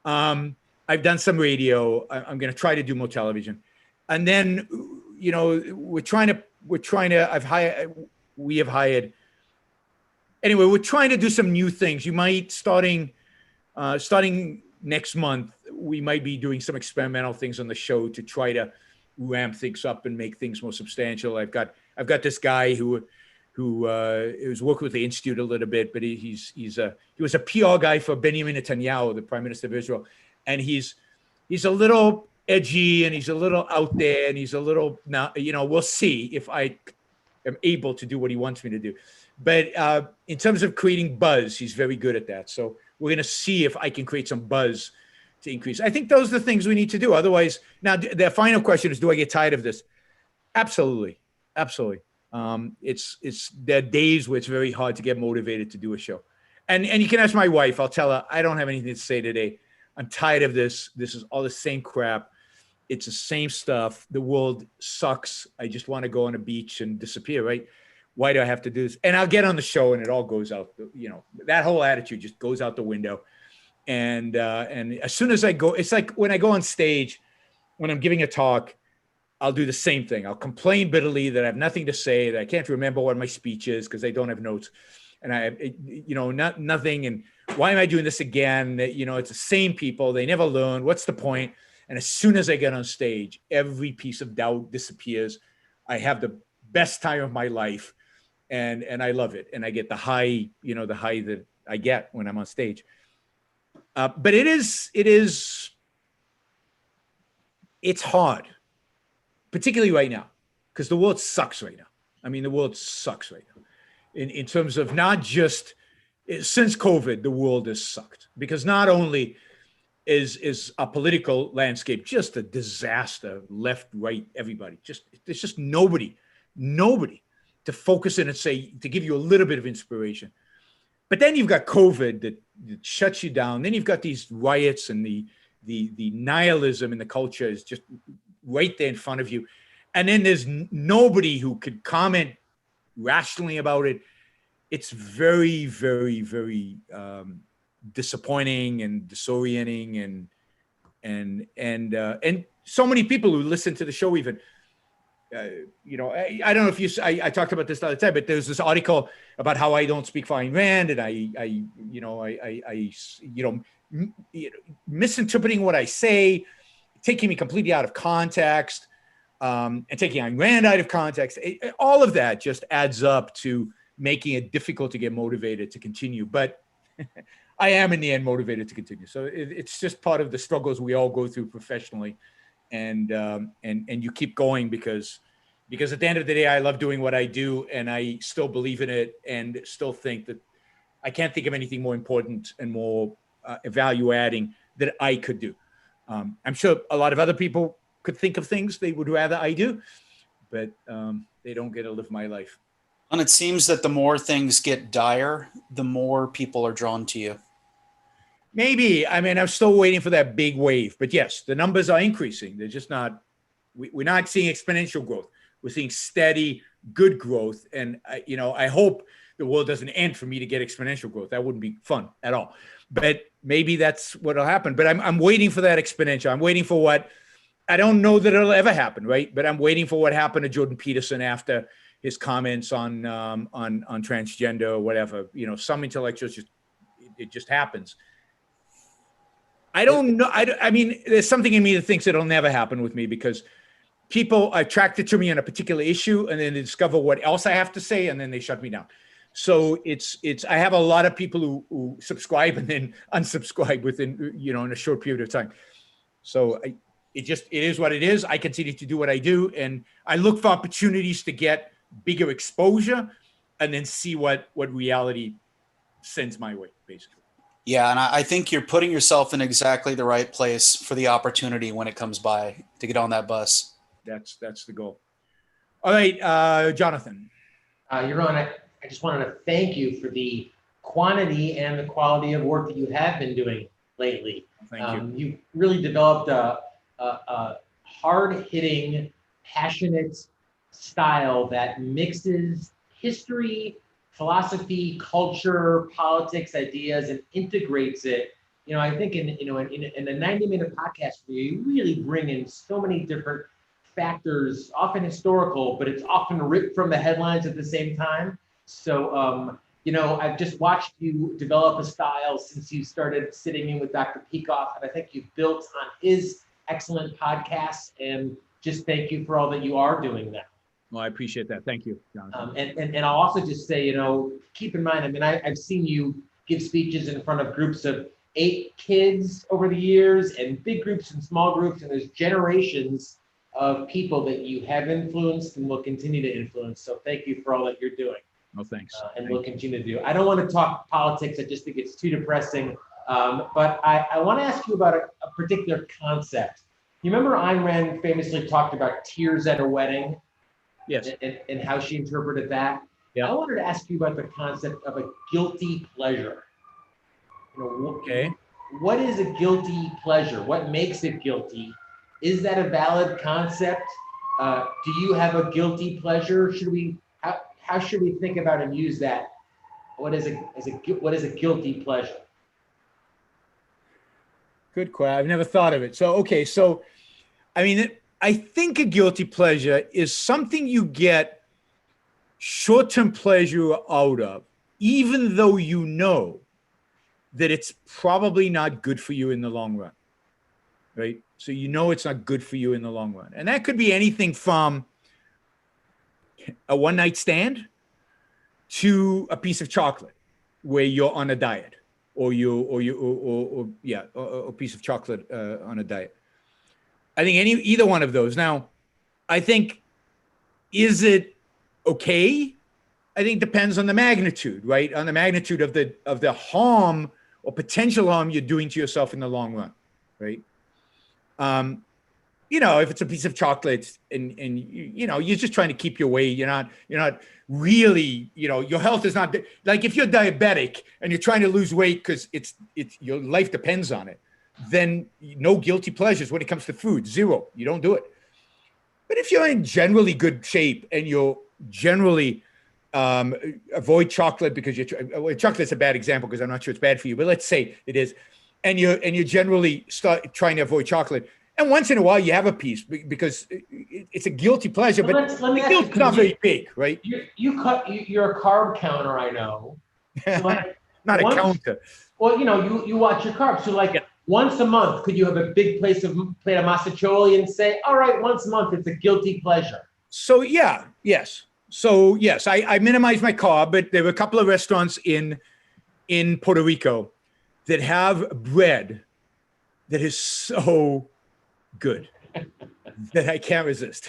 I've done some radio. I'm going to try to do more television. And then, you know, we're trying to, we have hired, anyway, we're trying to do some new things. You might, starting next month, we might be doing some experimental things on the show to try to ramp things up and make things more substantial. I've got this guy who was working with the Institute a little bit, but he was a PR guy for Benjamin Netanyahu, the Prime Minister of Israel. And he's a little edgy, and he's a little out there, and he's a little, now, you know, we'll see if I am able to do what he wants me to do. But in terms of creating buzz, he's very good at that. So we're going to see if I can create some buzz to increase. I think those are the things we need to do. Otherwise, now the final question is, do I get tired of this? Absolutely. Absolutely. There are days where it's very hard to get motivated to do a show. And you can ask my wife. I'll tell her, I don't have anything to say today. I'm tired of this. This is all the same crap. It's the same stuff. The world sucks. I just want to go on a beach and disappear, right? Why do I have to do this? And I'll get on the show and it all goes out, you know, that whole attitude just goes out the window. And as soon as I go, it's like when I go on stage, when I'm giving a talk, I'll do the same thing. I'll complain bitterly that I have nothing to say, that I can't remember what my speech is because I don't have notes. And nothing. And why am I doing this again? You know, it's the same people. They never learn. What's the point? And as soon as I get on stage, every piece of doubt disappears. I have the best time of my life, and I love it. And I get the high that I get when I'm on stage. But it's hard, particularly right now, because the world sucks right now. I mean, the world sucks right now. In terms of not just since COVID, the world has sucked, because not only is our political landscape just a disaster, left, right, everybody, there's just nobody to focus in and say, to give you a little bit of inspiration. But then you've got COVID that shuts you down. Then you've got these riots, and the nihilism in the culture is just right there in front of you. And then there's nobody who could comment rationally about it. It's very, very, very disappointing and disorienting, and so many people who listen to the show even. You know, I don't know if I talked about this the other time, but there's this article about how I don't speak for Ayn Rand, and I misinterpreting what I say, taking me completely out of context, and taking Ayn Rand out of context. All of that just adds up to making it difficult to get motivated to continue. But I am in the end motivated to continue. So it's just part of the struggles we all go through professionally. And you keep going because at the end of the day, I love doing what I do, and I still believe in it, and still think that I can't think of anything more important and more value adding that I could do. I'm sure a lot of other people could think of things they would rather I do, but they don't get to live my life. And it seems that the more things get dire, the more people are drawn to you. Maybe. I mean, I'm still waiting for that big wave. But yes, the numbers are increasing. They're just not, we're not seeing exponential growth. We're seeing steady, good growth. And, I hope the world doesn't end for me to get exponential growth. That wouldn't be fun at all. But maybe that's what'll happen. But I'm waiting for that exponential. I'm waiting for what, I don't know that it'll ever happen, right? But I'm waiting for what happened to Jordan Peterson after his comments on transgender or whatever. Some intellectuals, it just happens. I don't know. I mean, there's something in me that thinks it'll never happen with me, because people are attracted to me on a particular issue, and then they discover what else I have to say, and then they shut me down. So I have a lot of people who subscribe and then unsubscribe within, in a short period of time. So it is what it is. I continue to do what I do, and I look for opportunities to get bigger exposure, and then see what reality sends my way, basically. Yeah, and I think you're putting yourself in exactly the right place for the opportunity when it comes by to get on that bus. That's the goal. All right, Jonathan. Yaron, I just wanted to thank you for the quantity and the quality of work that you have been doing lately. Thank you. You've really developed a hard-hitting, passionate style that mixes history, philosophy, culture, politics, ideas, and integrates it. I think in a 90-minute podcast where you really bring in so many different factors, often historical, but it's often ripped from the headlines at the same time. So, I've just watched you develop a style since you started sitting in with Dr. Peikoff, and I think you've built on his excellent podcasts, and just thank you for all that you are doing now. Well, I appreciate that. Thank you, Jonathan. And I'll also just say, keep in mind, I've seen you give speeches in front of groups of 8 kids over the years, and big groups and small groups, and there's generations of people that you have influenced and will continue to influence. So thank you for all that you're doing. Oh, thanks. And we'll continue to do. I don't want to talk politics. I just think it's too depressing. But I want to ask you about a particular concept. You remember Ayn Rand famously talked about tears at a wedding? Yes. And how she interpreted that? Yeah. I wanted to ask you about the concept of a guilty pleasure. Okay. What is a guilty pleasure? What makes it guilty? Is that a valid concept? Do you have a guilty pleasure? How should we think about and use that? What is a guilty pleasure? Good question. I've never thought of it. So I think a guilty pleasure is something you get short-term pleasure out of, even though you know that it's probably not good for you in the long run, right? So it's not good for you in the long run. And that could be anything from a one-night stand to a piece of chocolate where you're on a diet, or a piece of chocolate on a diet. I think either one of those. Now, I think, is it okay? I think depends on the magnitude, right? On the magnitude of the harm or potential harm you're doing to yourself in the long run, right? If it's a piece of chocolate and you're just trying to keep your weight, you're not really, your health is not like, if you're diabetic and you're trying to lose weight because it's your life depends on it, then no guilty pleasures when it comes to food, zero. You don't do it. But if you're in generally good shape and you're generally avoid chocolate because chocolate's a bad example because I'm not sure it's bad for you, but let's say it is, and you generally start trying to avoid chocolate, and once in a while you have a piece because it's a guilty pleasure, but the guilt's not very big, right? You're a carb counter, I know. So not a counter. Well, you watch your carbs. So once a month, could you have a big plate of masticholi and say, all right, once a month, it's a guilty pleasure? So yes. So yes, I minimize my carb, but there were a couple of restaurants in Puerto Rico that have bread that is so good that I can't resist.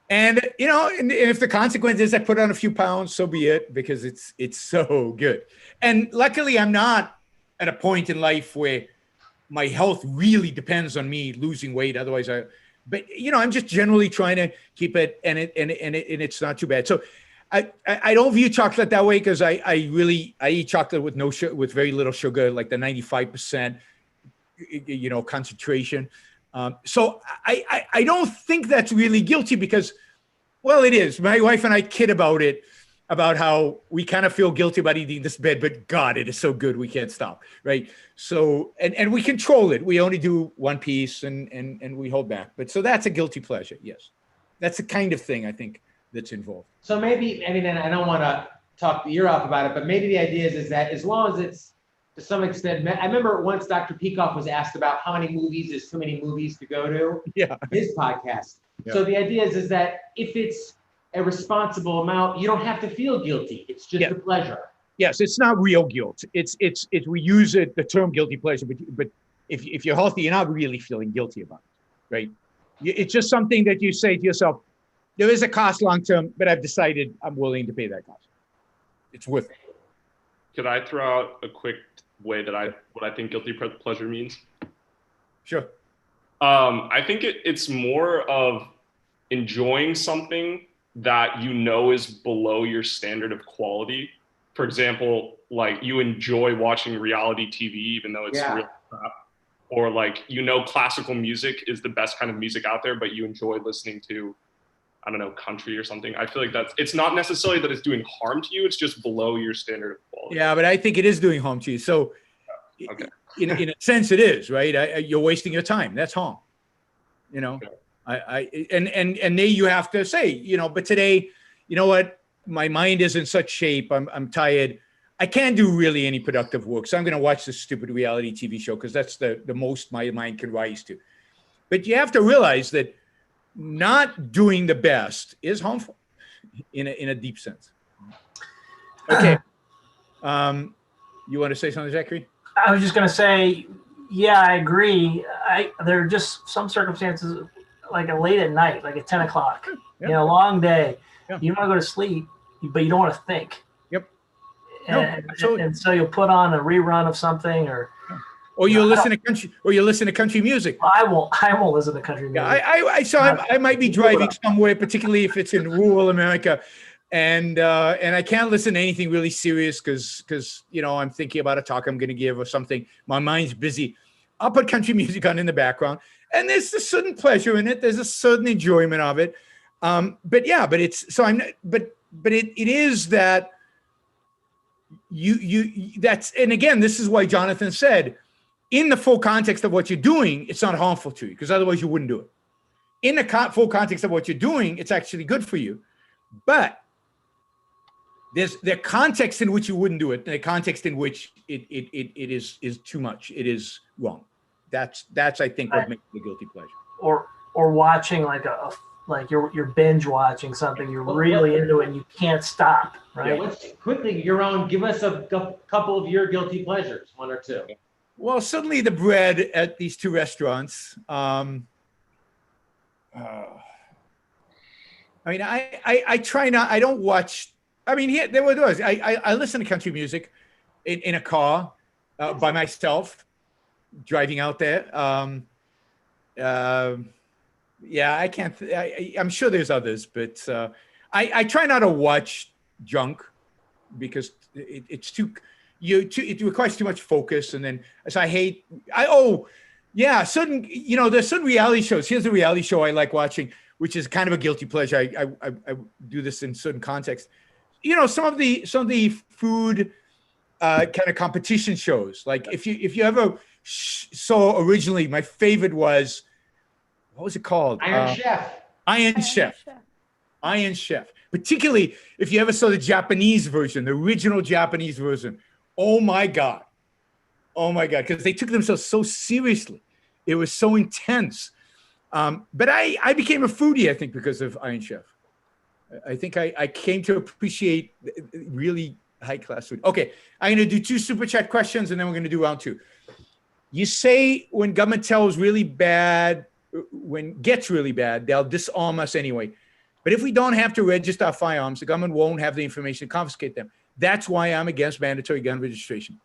And if the consequence is I put on a few pounds, so be it, because it's so good. And luckily, I'm not at a point in life where my health really depends on me losing weight. Otherwise, I'm just generally trying to keep it, and it's not too bad. So I don't view chocolate that way because I eat chocolate with no sugar, with very little sugar, like the 95% concentration. So I don't think that's really guilty because, well, it is. My wife and I kid about it, about how we kind of feel guilty about eating this bread, but God, it is so good we can't stop, right? So and we control it. We only do one piece and we hold back. But so that's a guilty pleasure. Yes, that's the kind of thing I think that's involved. So maybe, and I don't want to talk the ear off about it, but maybe the idea is that as long as it's to some extent, I remember once Dr. Peikoff was asked about how many movies is too many movies to go to. Yeah. His podcast. Yeah. So the idea is that if it's a responsible amount, you don't have to feel guilty. It's just a pleasure. Yes, it's not real guilt. It's we use the term guilty pleasure, but if you're healthy, you're not really feeling guilty about it, right? It's just something that you say to yourself, there is a cost long term, but I've decided I'm willing to pay that cost. It's worth it. Could I throw out a quick way that what I think guilty pleasure means? Sure. I think it's more of enjoying something that is below your standard of quality. For example, like you enjoy watching reality TV, even though it's real crap. or like, you know, classical music is the best kind of music out there, but you enjoy listening to, I don't know, country or something. I feel like it's not necessarily that it's doing harm to you. It's just below your standard of quality. Yeah, but I think it is doing harm to you. So Okay. in a sense it is, right? You're wasting your time. That's harm, you know? Okay. And there you have to say, you know, but today, you know what? My mind is in such shape. I'm tired. I can't do really any productive work. So I'm going to watch this stupid reality TV show because that's the most my mind can rise to. But you have to realize that not doing the best is harmful in a deep sense. Okay. You want to say something, Zachary? I was just going to say, yeah, I agree. There are just some circumstances, like late at night, like at 10 o'clock, Yeah. you know, long day. Yeah. You want to go to sleep, but you don't want to think. Yep. No, And so you'll put on a rerun of something, or you'll listen to country music. I won't listen to country music. Yeah, I might be driving somewhere, particularly if it's in rural America, and I can't listen to anything really serious because you know, I'm thinking about a talk I'm going to give or something. My mind's busy. I'll put country music on in the background, and there's a certain pleasure in it. There's a certain enjoyment of it. But it's so I'm not, but it is that that's, and again, this is why Jonathan said, in the full context of what you're doing, it's not harmful to you, because otherwise you wouldn't do it. In the full context of what you're doing, it's actually good for you. But there's the context in which you wouldn't do it, and the context in which it is too much. It is wrong. That's I think what makes it a guilty pleasure. Or watching like you're binge watching something, you're really into it and you can't stop, right? Yeah, quickly, Yaron, give us a couple of your guilty pleasures, one or two. Well, certainly the bread at these two restaurants. I mean, I try not, I don't watch, I mean, here, there was, I listen to country music in a car by myself, driving out there. Yeah, I can't, I'm sure there's others, but I try not to watch junk because it's it requires too much focus. And then, so there's certain reality shows. Here's a reality show I like watching, which is kind of a guilty pleasure. I do this in certain contexts. You know, some of the food kind of competition shows. Like if you ever saw originally, my favorite was, what was it called? Iron Chef. Iron Chef. Particularly if you ever saw the Japanese version, the original Japanese version. Oh my God. Because they took themselves so seriously. It was so intense. But I became a foodie, I think, because of Iron Chef. I think I came to appreciate really high-class food. Okay, I'm going to do 2 super chat questions, and then we're going to do round 2. You say when government tells really bad, when gets really bad, they'll disarm us anyway. But if we don't have to register our firearms, the government won't have the information to confiscate them. That's why I'm against mandatory gun registration.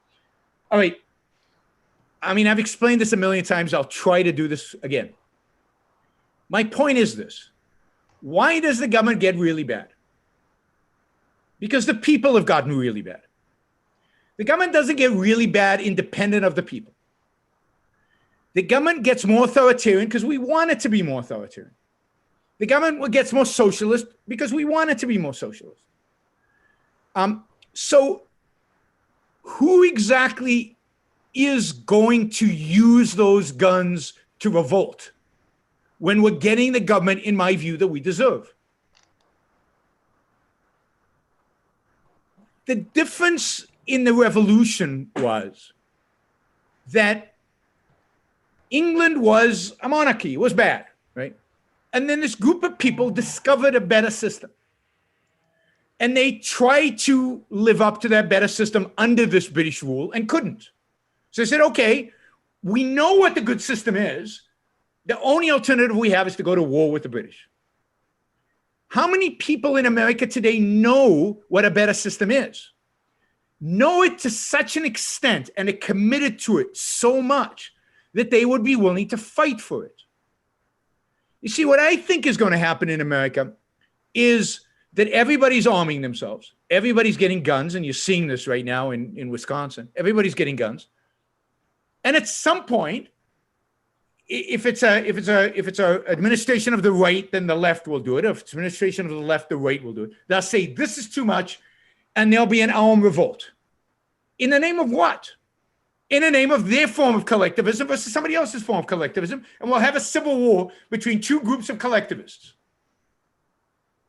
All right. I mean, I've explained this a million times. I'll try to do this again. My point is this. Why does the government get really bad? Because the people have gotten really bad. The government doesn't get really bad independent of the people. The government gets more authoritarian because we want it to be more authoritarian. The government gets more socialist because we want it to be more socialist. So who exactly is going to use those guns to revolt when we're getting the government, in my view, that we deserve? The difference in the revolution was that England was a monarchy. It was bad, right? And then this group of people discovered a better system. And they tried to live up to that better system under this British rule and couldn't. So they said, okay, we know what the good system is. The only alternative we have is to go to war with the British. How many people in America today know what a better system is? Know it to such an extent and are committed to it so much that they would be willing to fight for it. You see, what I think is going to happen in America is that everybody's arming themselves. Everybody's getting guns, and you're seeing this right now in Wisconsin. Everybody's getting guns. And at some point, if it's a administration of the right, then the left will do it. If it's administration of the left, the right will do it. They'll say this is too much, and there'll be an armed revolt. In the name of what? In the name of their form of collectivism versus somebody else's form of collectivism, and we'll have a civil war between two groups of collectivists.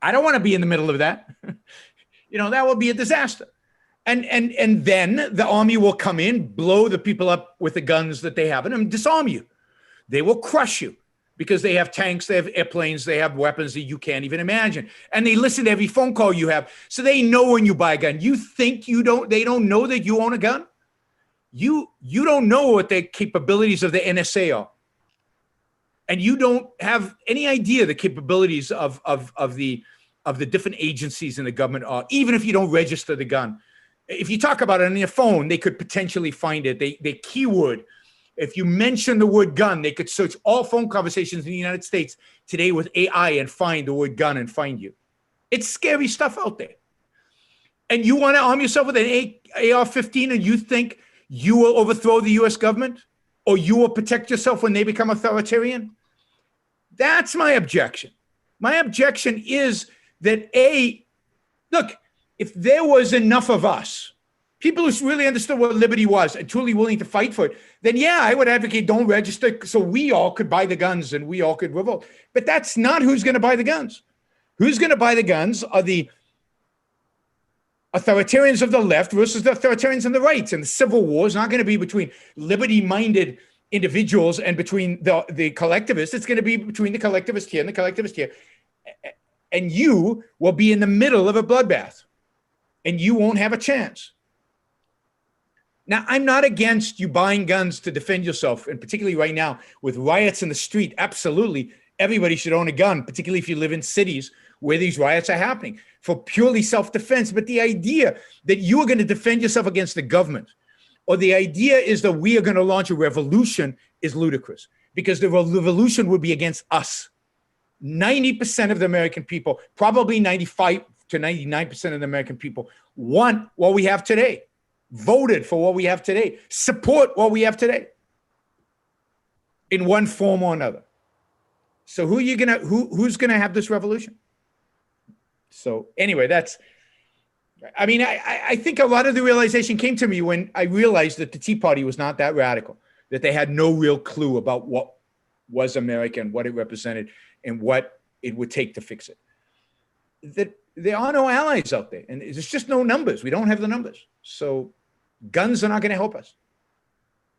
I don't want to be in the middle of that. That will be a disaster. And then the army will come in, blow the people up with the guns that they have, and disarm you. They will crush you because they have tanks, they have airplanes, they have weapons that you can't even imagine. And they listen to every phone call you have. So they know when you buy a gun. You think they don't know that you own a gun? You don't know what the capabilities of the NSA are. And you don't have any idea the capabilities of the different agencies in the government are, even if you don't register the gun. If you talk about it on your phone, they could potentially find it. They keyword. If you mention the word gun, they could search all phone conversations in the United States today with AI and find the word gun and find you. It's scary stuff out there. And you want to arm yourself with an AR-15 and you think you will overthrow the US government or you will protect yourself when they become authoritarian? That's my objection. My objection is that look, if there was enough of us, people who really understood what liberty was and truly willing to fight for it, then yeah, I would advocate don't register so we all could buy the guns and we all could revolt. But that's not who's going to buy the guns. Who's going to buy the guns are the authoritarians of the left versus the authoritarians on the right. And the civil war is not going to be between liberty-minded individuals and between the collectivists. It's going to be between the collectivist here and the collectivist here. And you will be in the middle of a bloodbath and you won't have a chance. Now, I'm not against you buying guns to defend yourself, and particularly right now with riots in the street. Absolutely, everybody should own a gun, particularly if you live in cities where these riots are happening, for purely self-defense. But the idea that you are going to defend yourself against the government, or the idea is that we are going to launch a revolution, is ludicrous, because the revolution would be against us. 90% of the American people, probably 95 to 99% of the American people, want what we have today, voted for what we have today, support what we have today in one form or another. So who's gonna have this revolution? So anyway, I think a lot of the realization came to me when I realized that the Tea Party was not that radical, that they had no real clue about what was America and what it represented and what it would take to fix it. That there are no allies out there, and there's just no numbers. We don't have the numbers. So guns are not going to help us.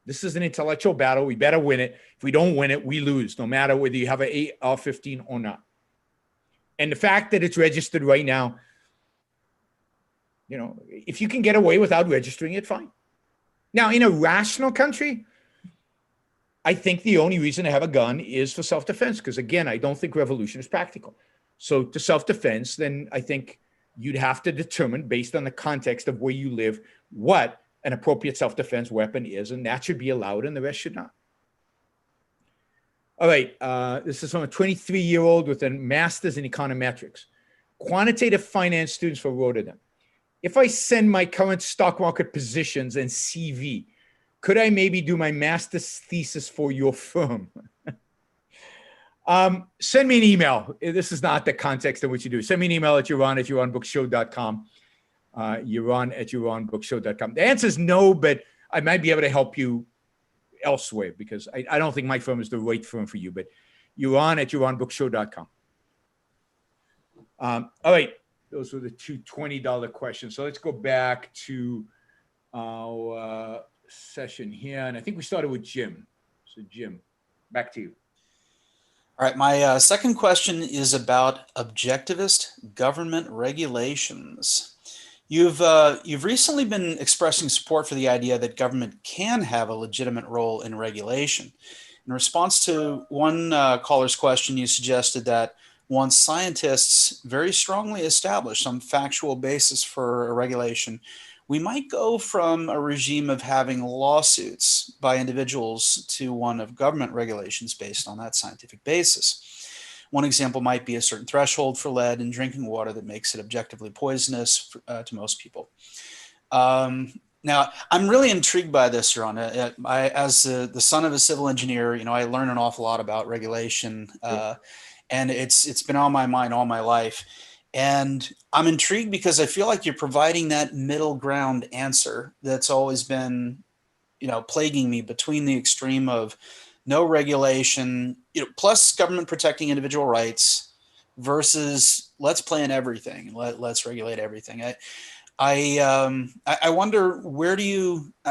This is an intellectual battle. We better win it. If we don't win it, we lose, no matter whether you have an AR-15 or not. And the fact that it's registered right now, if you can get away without registering it, fine. Now, in a rational country, I think the only reason to have a gun is for self-defense, because again, I don't think revolution is practical. So to self-defense, then I think you'd have to determine, based on the context of where you live, what an appropriate self-defense weapon is, and that should be allowed and the rest should not. All right, this is from a 23-year-old with a master's in econometrics. Quantitative finance students for Rotterdam. If I send my current stock market positions and CV, could I maybe do my master's thesis for your firm? Send me an email. This is not the context in which you do. Send me an email at yaron@yaronbookshow.com. Yaron@yaronbookshow.com. The answer is no, but I might be able to help you elsewhere because I don't think my firm is the right firm for you, but yaron@yaronbookshow.com. All right. Those were the two $20 questions. So let's go back to our session here. And I think we started with Jim. So Jim, back to you. All right, my second question is about objectivist government regulations. You've recently been expressing support for the idea that government can have a legitimate role in regulation. In response to one caller's question, you suggested that once scientists very strongly establish some factual basis for a regulation, we might go from a regime of having lawsuits by individuals to one of government regulations based on that scientific basis. One example might be a certain threshold for lead in drinking water that makes it objectively poisonous to most people. Now, I'm really intrigued by this, Yaron. As the son of a civil engineer, I learn an awful lot about regulation, and it's been on my mind all my life. And I'm intrigued because I feel like you're providing that middle ground answer that's always been, plaguing me between the extreme of no regulation, plus government protecting individual rights versus let's plan everything. Let's regulate everything. I wonder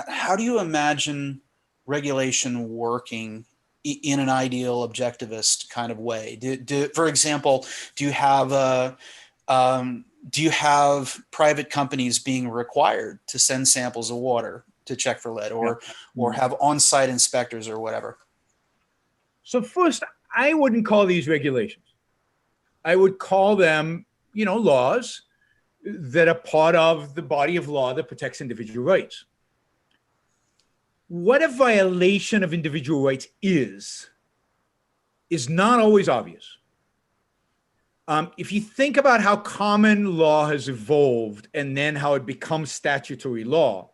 how do you imagine regulation working in an ideal objectivist kind of way? For example, do you have private companies being required to send samples of water to check for lead, or have on-site inspectors or whatever? So first, I wouldn't call these regulations. I would call them, laws that are part of the body of law that protects individual rights. What a violation of individual rights is not always obvious. If you think about how common law has evolved and then how it becomes statutory law,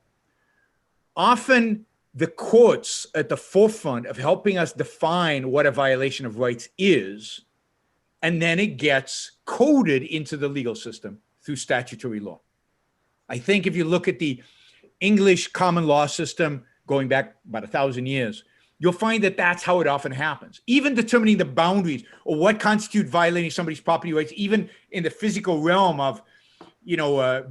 often the courts at the forefront of helping us define what a violation of rights is, and then it gets coded into the legal system through statutory law. I think if you look at the English common law system going back about 1,000 years, you'll find that that's how it often happens. Even determining the boundaries or what constitutes violating somebody's property rights, even in the physical realm of,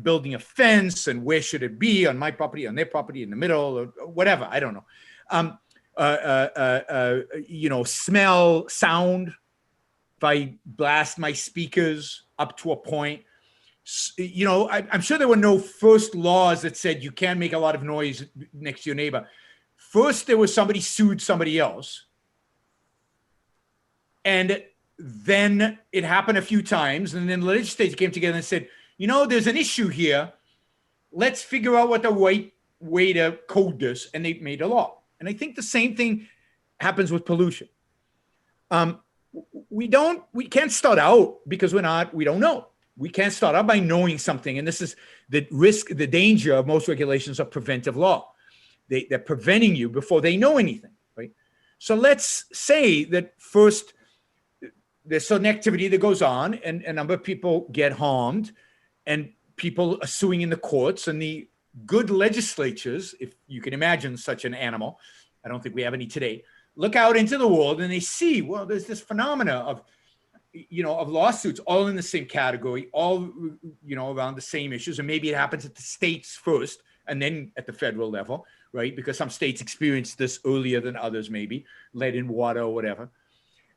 building a fence and where should it be, on my property, on their property, in the middle, or whatever, I don't know. Smell, sound. If I blast my speakers up to a point, I'm sure there were no first laws that said you can't make a lot of noise next to your neighbor. First, there was somebody sued somebody else. And then it happened a few times. And then the legislature came together and said, there's an issue here. Let's figure out what the right way to code this. And they made a law. And I think the same thing happens with pollution. We can't start out because we don't know. We can't start out by knowing something. And this is the danger of most regulations of preventive law. They're preventing you before they know anything, right? So let's say that first there's certain activity that goes on and a number of people get harmed and people are suing in the courts, and the good legislatures, if you can imagine such an animal, I don't think we have any today, look out into the world and they see, well, there's this phenomena of lawsuits all in the same category, all, around the same issues. And maybe it happens at the states first and then at the federal level, right? Because some states experience this earlier than others, maybe lead in water or whatever.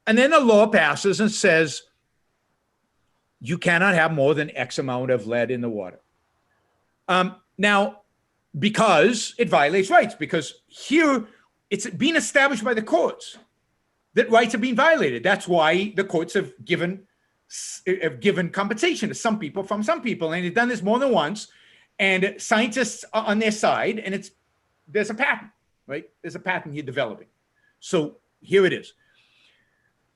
And then a law passes and says, you cannot have more than X amount of lead in the water. Now, because it violates rights, because here it's being established by the courts that rights are being violated. That's why the courts have given compensation to some people from some people. And they've done this more than once. And scientists are on their side, and there's a patent, right? There's a patent you're developing. So here it is.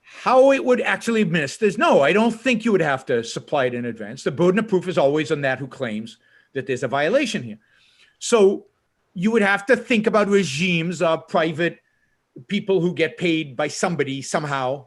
How it would actually administer is no, I don't think you would have to supply it in advance. The burden of proof is always on that who claims that there's a violation here. So you would have to think about regimes of private people who get paid by somebody somehow,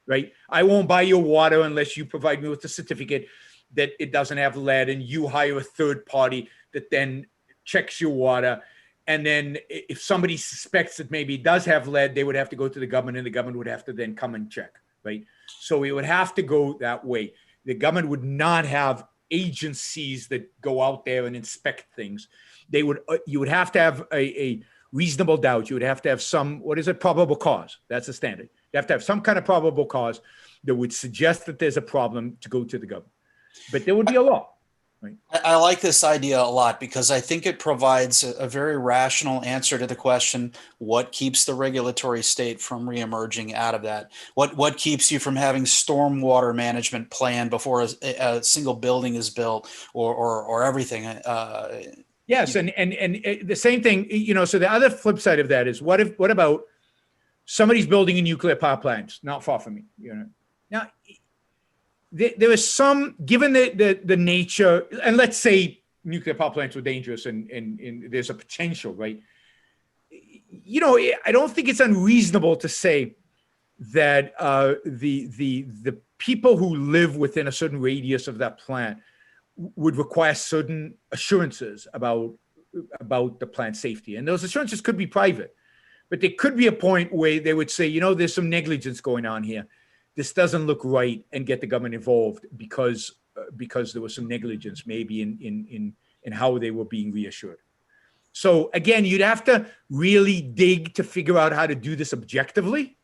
right? I won't buy your water unless you provide me with a certificate that it doesn't have lead, and you hire a third party that then checks your water. And then if somebody suspects that maybe it does have lead, they would have to go to the government, and the government would have to then come and check, right? So it would have to go that way. The government would not have agencies that go out there and inspect things. You would have to have a reasonable doubt. You would have to have some, probable cause. That's the standard. You have to have some kind of probable cause that would suggest that there's a problem to go to the government. But there would be a law. Right. I like this idea a lot because I think it provides a very rational answer to the question, what keeps the regulatory state from reemerging out of that? What keeps you from having stormwater management planned before a single building is built or everything? Yes, and the same thing, so the other flip side of that is what about somebody's building a nuclear power plant not far from me, Now, there is some, given the nature, and let's say nuclear power plants were dangerous and there's a potential, right? You know, I don't think it's unreasonable to say that the people who live within a certain radius of that plant would require certain assurances about the plant safety. And those assurances could be private, but there could be a point where they would say, you know, there's some negligence going on here. This doesn't look right, and get the government involved because there was some negligence maybe in how they were being reassured. So again, you'd have to really dig to figure out how to do this objectively.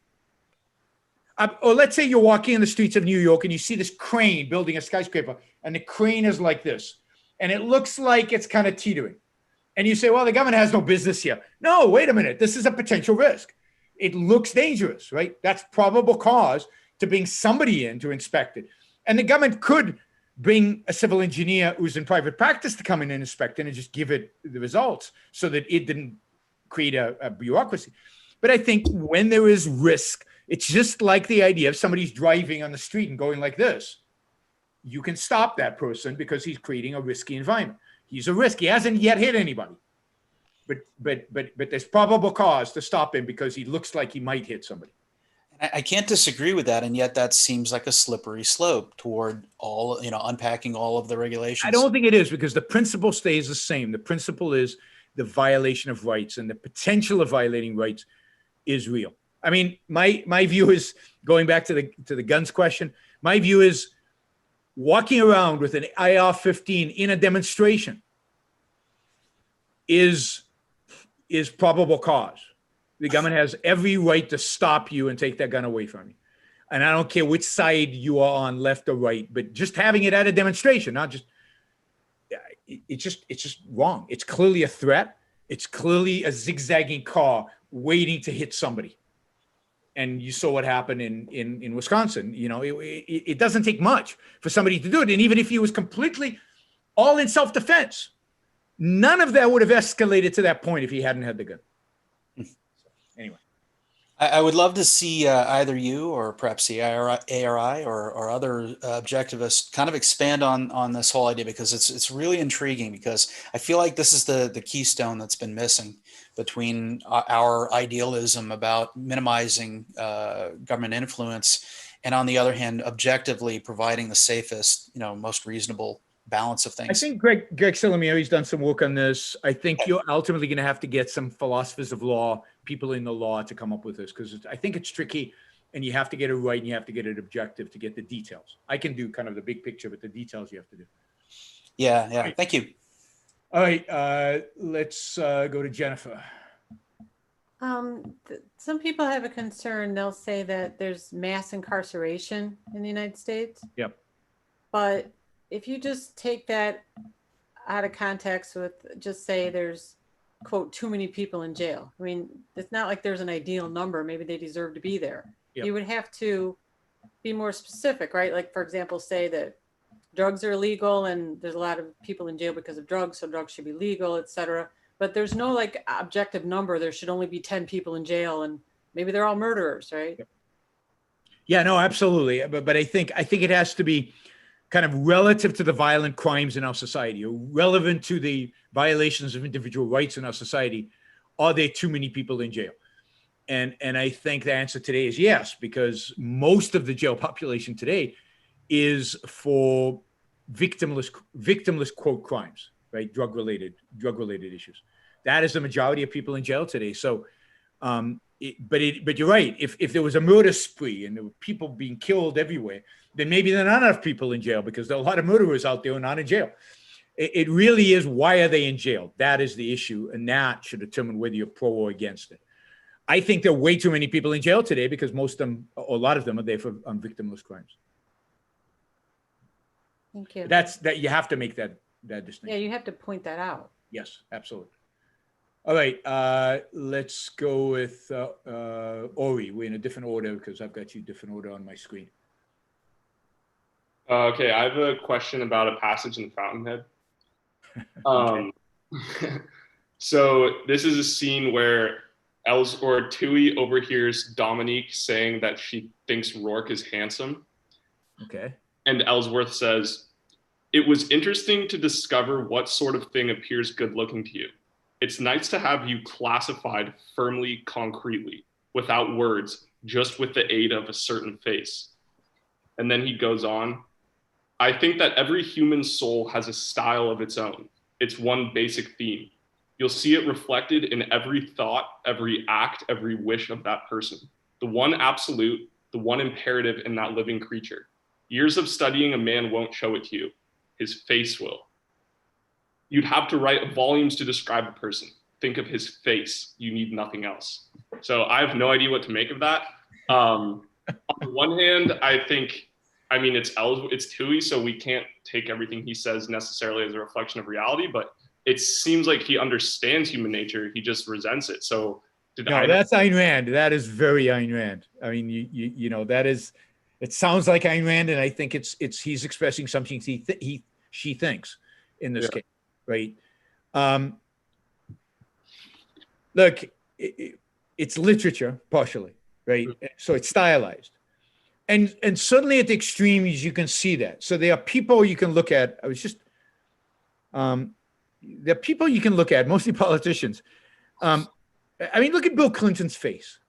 Or let's say you're walking in the streets of New York and you see this crane building a skyscraper, and the crane is like this, and it looks like it's kind of teetering. And you say, well, the government has no business here. No, wait a minute. This is a potential risk. It looks dangerous, right? That's probable cause to bring somebody in to inspect it. And the government could bring a civil engineer who's in private practice to come in and inspect it and just give it the results so that it didn't create a bureaucracy. But I think when there is risk, it's just like the idea of somebody's driving on the street and going like this. You can stop that person because he's creating a risky environment. He's a risk. He hasn't yet hit anybody. But there's probable cause to stop him because he looks like he might hit somebody. I can't disagree with that, and yet that seems like a slippery slope toward all, you know, unpacking all of the regulations. I don't think it is, because the principle stays the same. The principle is the violation of rights, and the potential of violating rights is real. I mean, my view is, going back to the guns question, my view is walking around with an AR-15 in a demonstration is probable cause. The government has every right to stop you and take that gun away from you. And I don't care which side you are on, left or right, but just having it at a demonstration, not just, it's just wrong. It's clearly a threat. It's clearly a zigzagging car waiting to hit somebody. And you saw what happened in Wisconsin. You know, it doesn't take much for somebody to do it. And even if he was completely all in self-defense, none of that would have escalated to that point if he hadn't had the gun. Anyway, I would love to see either you or perhaps the ARI or other objectivists kind of expand on this whole idea, because it's really intriguing, because I feel like this is the keystone that's been missing between our idealism about minimizing government influence, and on the other hand, objectively providing the safest, you know, most reasonable balance of things. I think Greg Salamieri's done some work on this. I think you're ultimately going to have to get some philosophers of law, people in the law, to come up with this, because I think it's tricky, and you have to get it right, and you have to get it objective to get the details. I can do kind of the big picture, but the details you have to do. Yeah. Right. Thank you. All right, let's go to Jennifer. Some people have a concern. They'll say that there's mass incarceration in the United States. Yep. But if you just take that out of context with just say there's, quote, too many people in jail. I mean, it's not like there's an ideal number. Maybe they deserve to be there. Yep. You would have to be more specific, right? Like, for example, say that drugs are illegal and there's a lot of people in jail because of drugs, so drugs should be legal, et cetera. But there's no like objective number. There should only be 10 people in jail, and maybe they're all murderers, right? Yep. Yeah, no, absolutely. But I think it has to be kind of relative to the violent crimes in our society, or relevant to the violations of individual rights in our society. Are there too many people in jail? And I think the answer today is yes, because most of the jail population today is for victimless quote crimes, right? Drug related issues. That is the majority of people in jail today. So, but you're right. If there was a murder spree and there were people being killed everywhere, then maybe there are not enough people in jail, because there are a lot of murderers out there who are not in jail. It really is, why are they in jail? That is the issue, and that should determine whether you're pro or against it. I think there are way too many people in jail today, because most of them, or a lot of them, are there for victimless crimes. Thank you. That you have to make that distinction. Yeah, you have to point that out. Yes, absolutely. All right, let's go with Ori. We're in a different order because I've got you different order on my screen. Okay, I have a question about a passage in Fountainhead. So this is a scene where Tui overhears Dominique saying that she thinks Rourke is handsome. Okay. And Ellsworth says, It was interesting to discover what sort of thing appears good looking to you. It's nice to have you classified firmly, concretely, without words, just with the aid of a certain face. And then he goes on, I think that every human soul has a style of its own. It's one basic theme. You'll see it reflected in every thought, every act, every wish of that person. The one absolute, the one imperative in that living creature. Years of studying a man won't show it to you. His face will. You'd have to write volumes to describe a person. Think of his face. You need nothing else. So I have no idea what to make of that. On the one hand, I think, I mean, it's Tui, so we can't take everything he says necessarily as a reflection of reality, but it seems like he understands human nature. He just resents it. So that's Ayn Rand. That is very Ayn Rand. I mean, you know, that is, it sounds like Ayn Rand, and I think he's expressing something she thinks in this case, right? Look, it's literature partially, right? So it's stylized. And suddenly at the extremes, you can see that. So there are people you can look at. There are people you can look at, mostly politicians. I mean, look at Bill Clinton's face.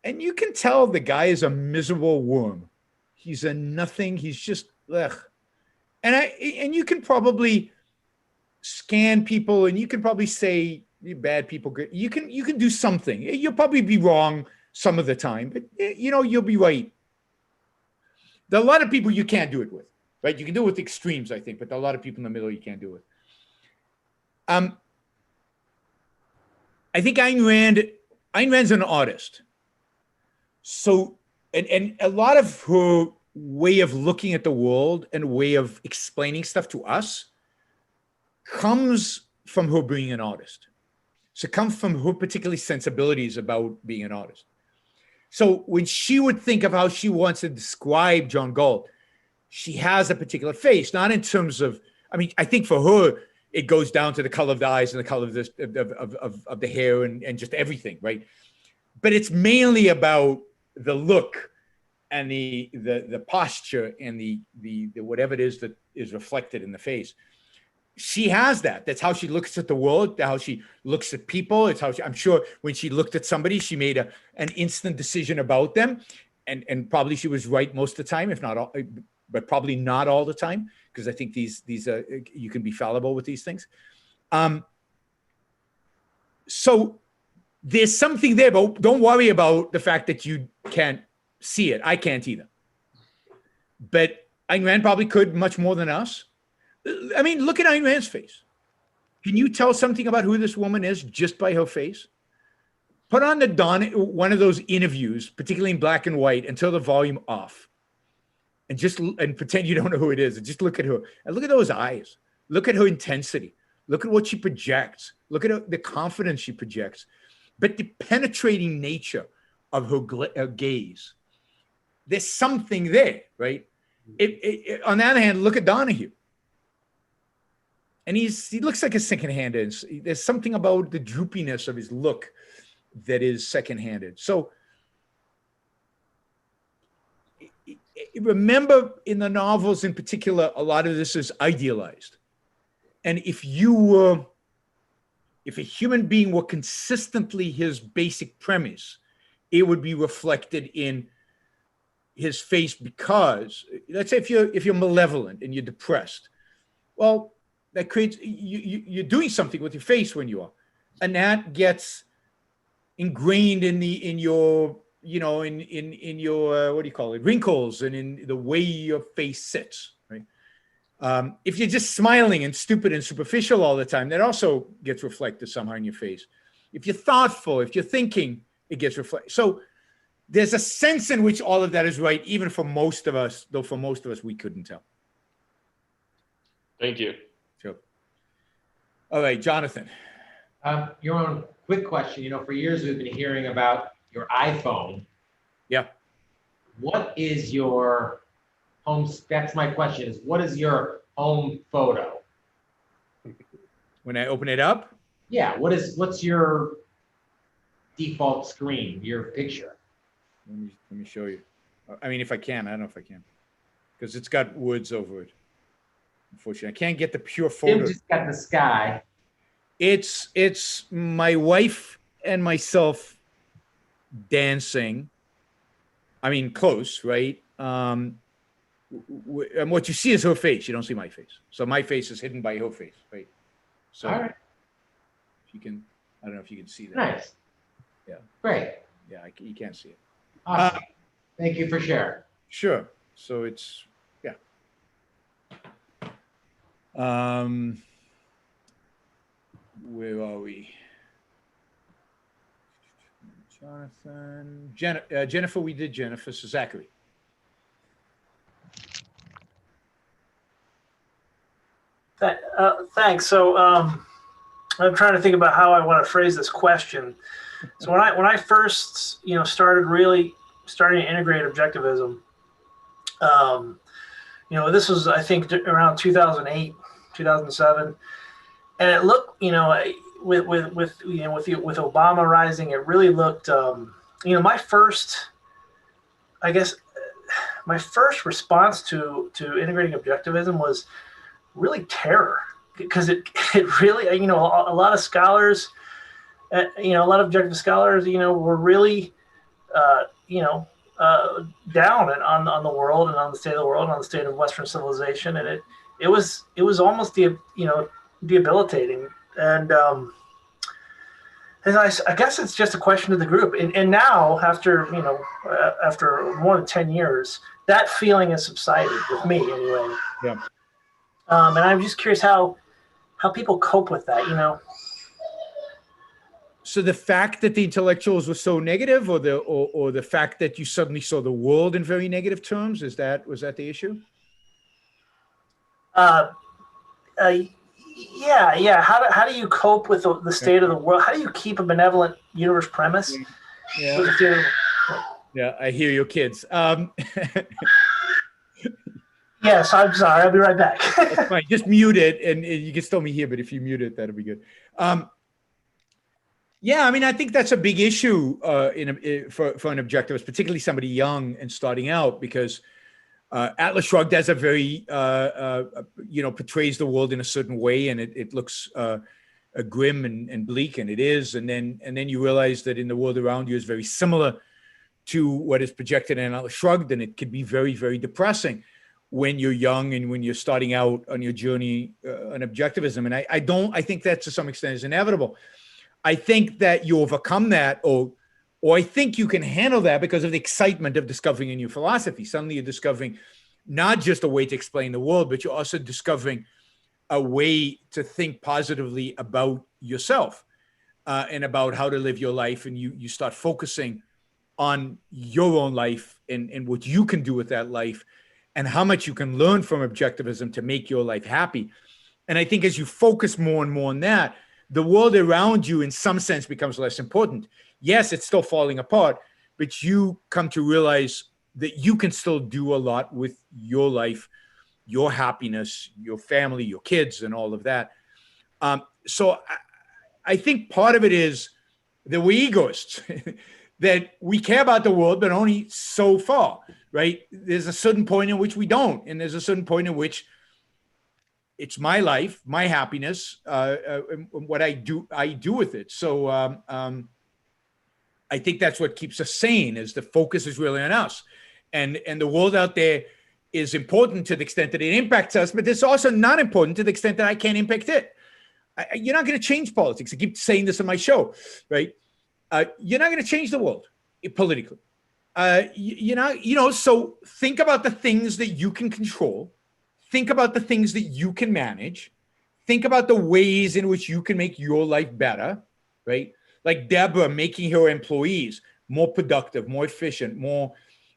And you can tell the guy is a miserable worm. He's a nothing. He's just, ugh. And you can probably scan people, and you can probably say bad people. You can do something. You'll probably be wrong some of the time, but you know, you'll be right. There are a lot of people you can't do it with, right? You can do it with extremes, I think, but there are a lot of people in the middle you can't do it with. I think Ayn Rand's an artist. So, and a lot of her way of looking at the world and way of explaining stuff to us comes from her being an artist. So it comes from her particular sensibilities about being an artist. So when she would think of how she wants to describe John Galt, she has a particular face, not in terms of, I mean, I think for her, it goes down to the color of the eyes and the color of this, of the hair and just everything, right? But it's mainly about the look and the posture and the whatever it is that is reflected in the face. She has that. That's how she looks at the world, how she looks at people. It's how I'm sure when she looked at somebody, she made an instant decision about them. And probably she was right most of the time, if not all, but probably not all the time, because I think these you can be fallible with these things. So there's something there, but don't worry about the fact that you can't see it. I can't either. But Ayn Rand probably could much more than us. I mean, look at Ayn Rand's face. Can you tell something about who this woman is just by her face? Put on one of those interviews, particularly in black and white, and turn the volume off. And pretend you don't know who it is. And just look at her. And look at those eyes. Look at her intensity. Look at what she projects. Look at the confidence she projects. But the penetrating nature of her gaze. There's something there, right? On the other hand, look at Donahue. And he looks like a second-handed. There's something about the droopiness of his look that is second-handed. So remember, in the novels in particular, a lot of this is idealized. And if a human being were consistently his basic premise, it would be reflected in his face. Because let's say if you're malevolent and you're depressed, well, that creates you're doing something with your face when you are, and that gets ingrained in your what do you call it, wrinkles, and in the way your face sits, right? If you're just smiling and stupid and superficial all the time, that also gets reflected somehow in your face. If you're thoughtful, if you're thinking, it gets reflected. So there's a sense in which all of that is right, even for most of us, though for most of us, we couldn't tell. Thank you. Sure. All right, Jonathan. Yaron, quick question. You know, for years we've been hearing about your iPhone. Yeah. What is your home? That's my question. Is what is your home photo? When I open it up? Yeah. What's your default screen? Your picture? Let me show you. I mean, if I can, I don't know if I can, because it's got words over it. Unfortunately, I can't get the pure Jim photo. just got the sky. It's my wife and myself dancing. I mean, close, right? And what you see is her face. You don't see my face. So my face is hidden by her face, right? So All right. if you can, I don't know if you can see that. Nice. Yeah. Great. Yeah, you can't see it. Awesome. Thank you for sharing. Sure. So it's, yeah. Where are we? Jonathan, Jennifer, we did Jennifer, so Zachary. Thanks. So I'm trying to think about how I want to phrase this question. So when I first started to integrate objectivism, this was, I think, around 2008, 2007, and it looked, with Obama rising, it really looked, my first response to integrating objectivism was really terror, because it really, a lot of scholars, a lot of objective scholars, were really, down on the world and on the state of the world and on the state of Western civilization, and it was almost debilitating. And I guess it's just a question of the group. And now, after more than 10 years, that feeling has subsided with me anyway. Yeah. And I'm just curious how people cope with that, So the fact that the intellectuals were so negative, or the fact that you suddenly saw the world in very negative terms, was that the issue? Yeah. How do you cope with the state of the world? How do you keep a benevolent universe premise? Yeah, yeah, I hear your kids. Yes, I'm sorry. I'll be right back. That's fine. Just mute it, and you can still me here, but if you mute it, that'll be good. Yeah, I mean, I think that's a big issue for an objectivist, particularly somebody young and starting out, because Atlas Shrugged has a very, portrays the world in a certain way, and it looks grim and bleak, and it is. And then you realize that in the world around you is very similar to what is projected in Atlas Shrugged, and it can be very, very depressing when you're young and when you're starting out on your journey on objectivism. And I think that to some extent is inevitable. I think that you overcome that, or I think you can handle that because of the excitement of discovering a new philosophy. Suddenly you're discovering not just a way to explain the world, but you're also discovering a way to think positively about yourself and about how to live your life. And you start focusing on your own life and what you can do with that life, and how much you can learn from objectivism to make your life happy. And I think as you focus more and more on that, the world around you in some sense becomes less important. Yes, it's still falling apart, but you come to realize that you can still do a lot with your life, your happiness, your family, your kids, and all of that. So I think part of it is that we're egoists, that we care about the world, but only so far, right? There's a certain point in which we don't, and there's a certain point in which it's my life, my happiness, what I do with it. So I think that's what keeps us sane, is the focus is really on us. And the world out there is important to the extent that it impacts us, but it's also not important to the extent that I can't impact it. You're not going to change politics. I keep saying this on my show, right? You're not going to change the world politically. So think about the things that you can control. Think about the things that you can manage. Think about the ways in which you can make your life better, right? Like Deborah making her employees more productive, more efficient, more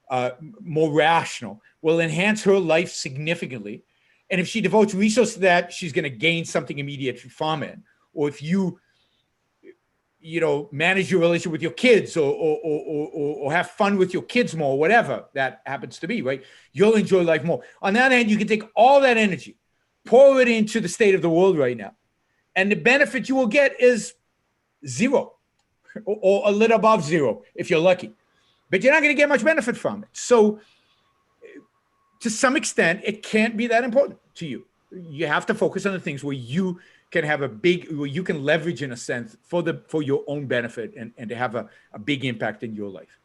rational will enhance her life significantly. And if she devotes resources to that, she's going to gain something immediate from it. Or if you manage your relationship with your kids, or have fun with your kids more, whatever that happens to be, right? You'll enjoy life more. On the other hand, you can take all that energy, pour it into the state of the world right now, and the benefit you will get is zero, or a little above zero if you're lucky. But you're not going to get much benefit from it. So to some extent, it can't be that important to you. You have to focus on the things where you can have where you can leverage in a sense for your own benefit and to have a big impact in your life.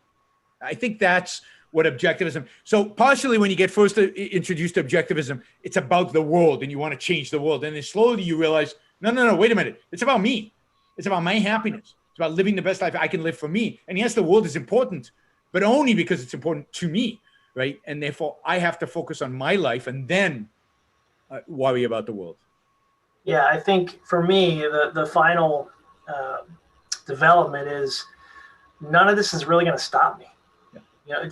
I think that's what objectivism. So partially when you get first introduced to objectivism, it's about the world and you want to change the world. And then slowly you realize, no, wait a minute. It's about me. It's about my happiness. It's about living the best life I can live for me. And yes, the world is important, but only because it's important to me, right? And therefore I have to focus on my life and then worry about the world. Yeah, I think for me, the final development is none of this is really going to stop me. Yeah.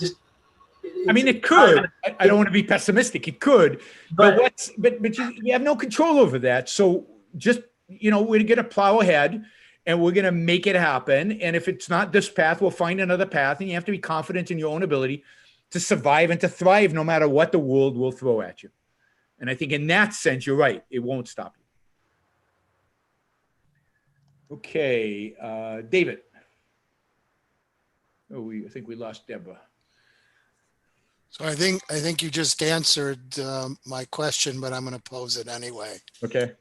You know, it could. I don't want to be pessimistic. It could, but you have no control over that. So just, we're going to plow ahead and we're going to make it happen. And if it's not this path, we'll find another path. And you have to be confident in your own ability to survive and to thrive no matter what the world will throw at you. And I think in that sense, you're right. It won't stop you. Okay. David. I think we lost Deborah. So I think you just answered my question, but I'm going to pose it anyway. Okay.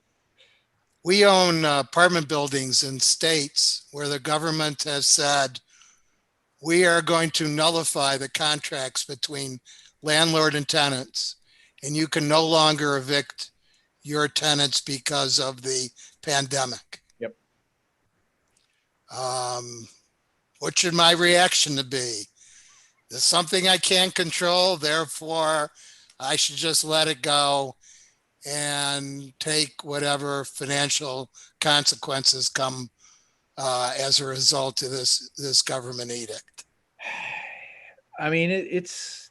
We own apartment buildings in states where the government has said, we are going to nullify the contracts between landlord and tenants, and you can no longer evict your tenants because of the pandemic. Yep. What should my reaction to be? There's something I can't control, therefore I should just let it go and take whatever financial consequences come as a result of this government edict. It's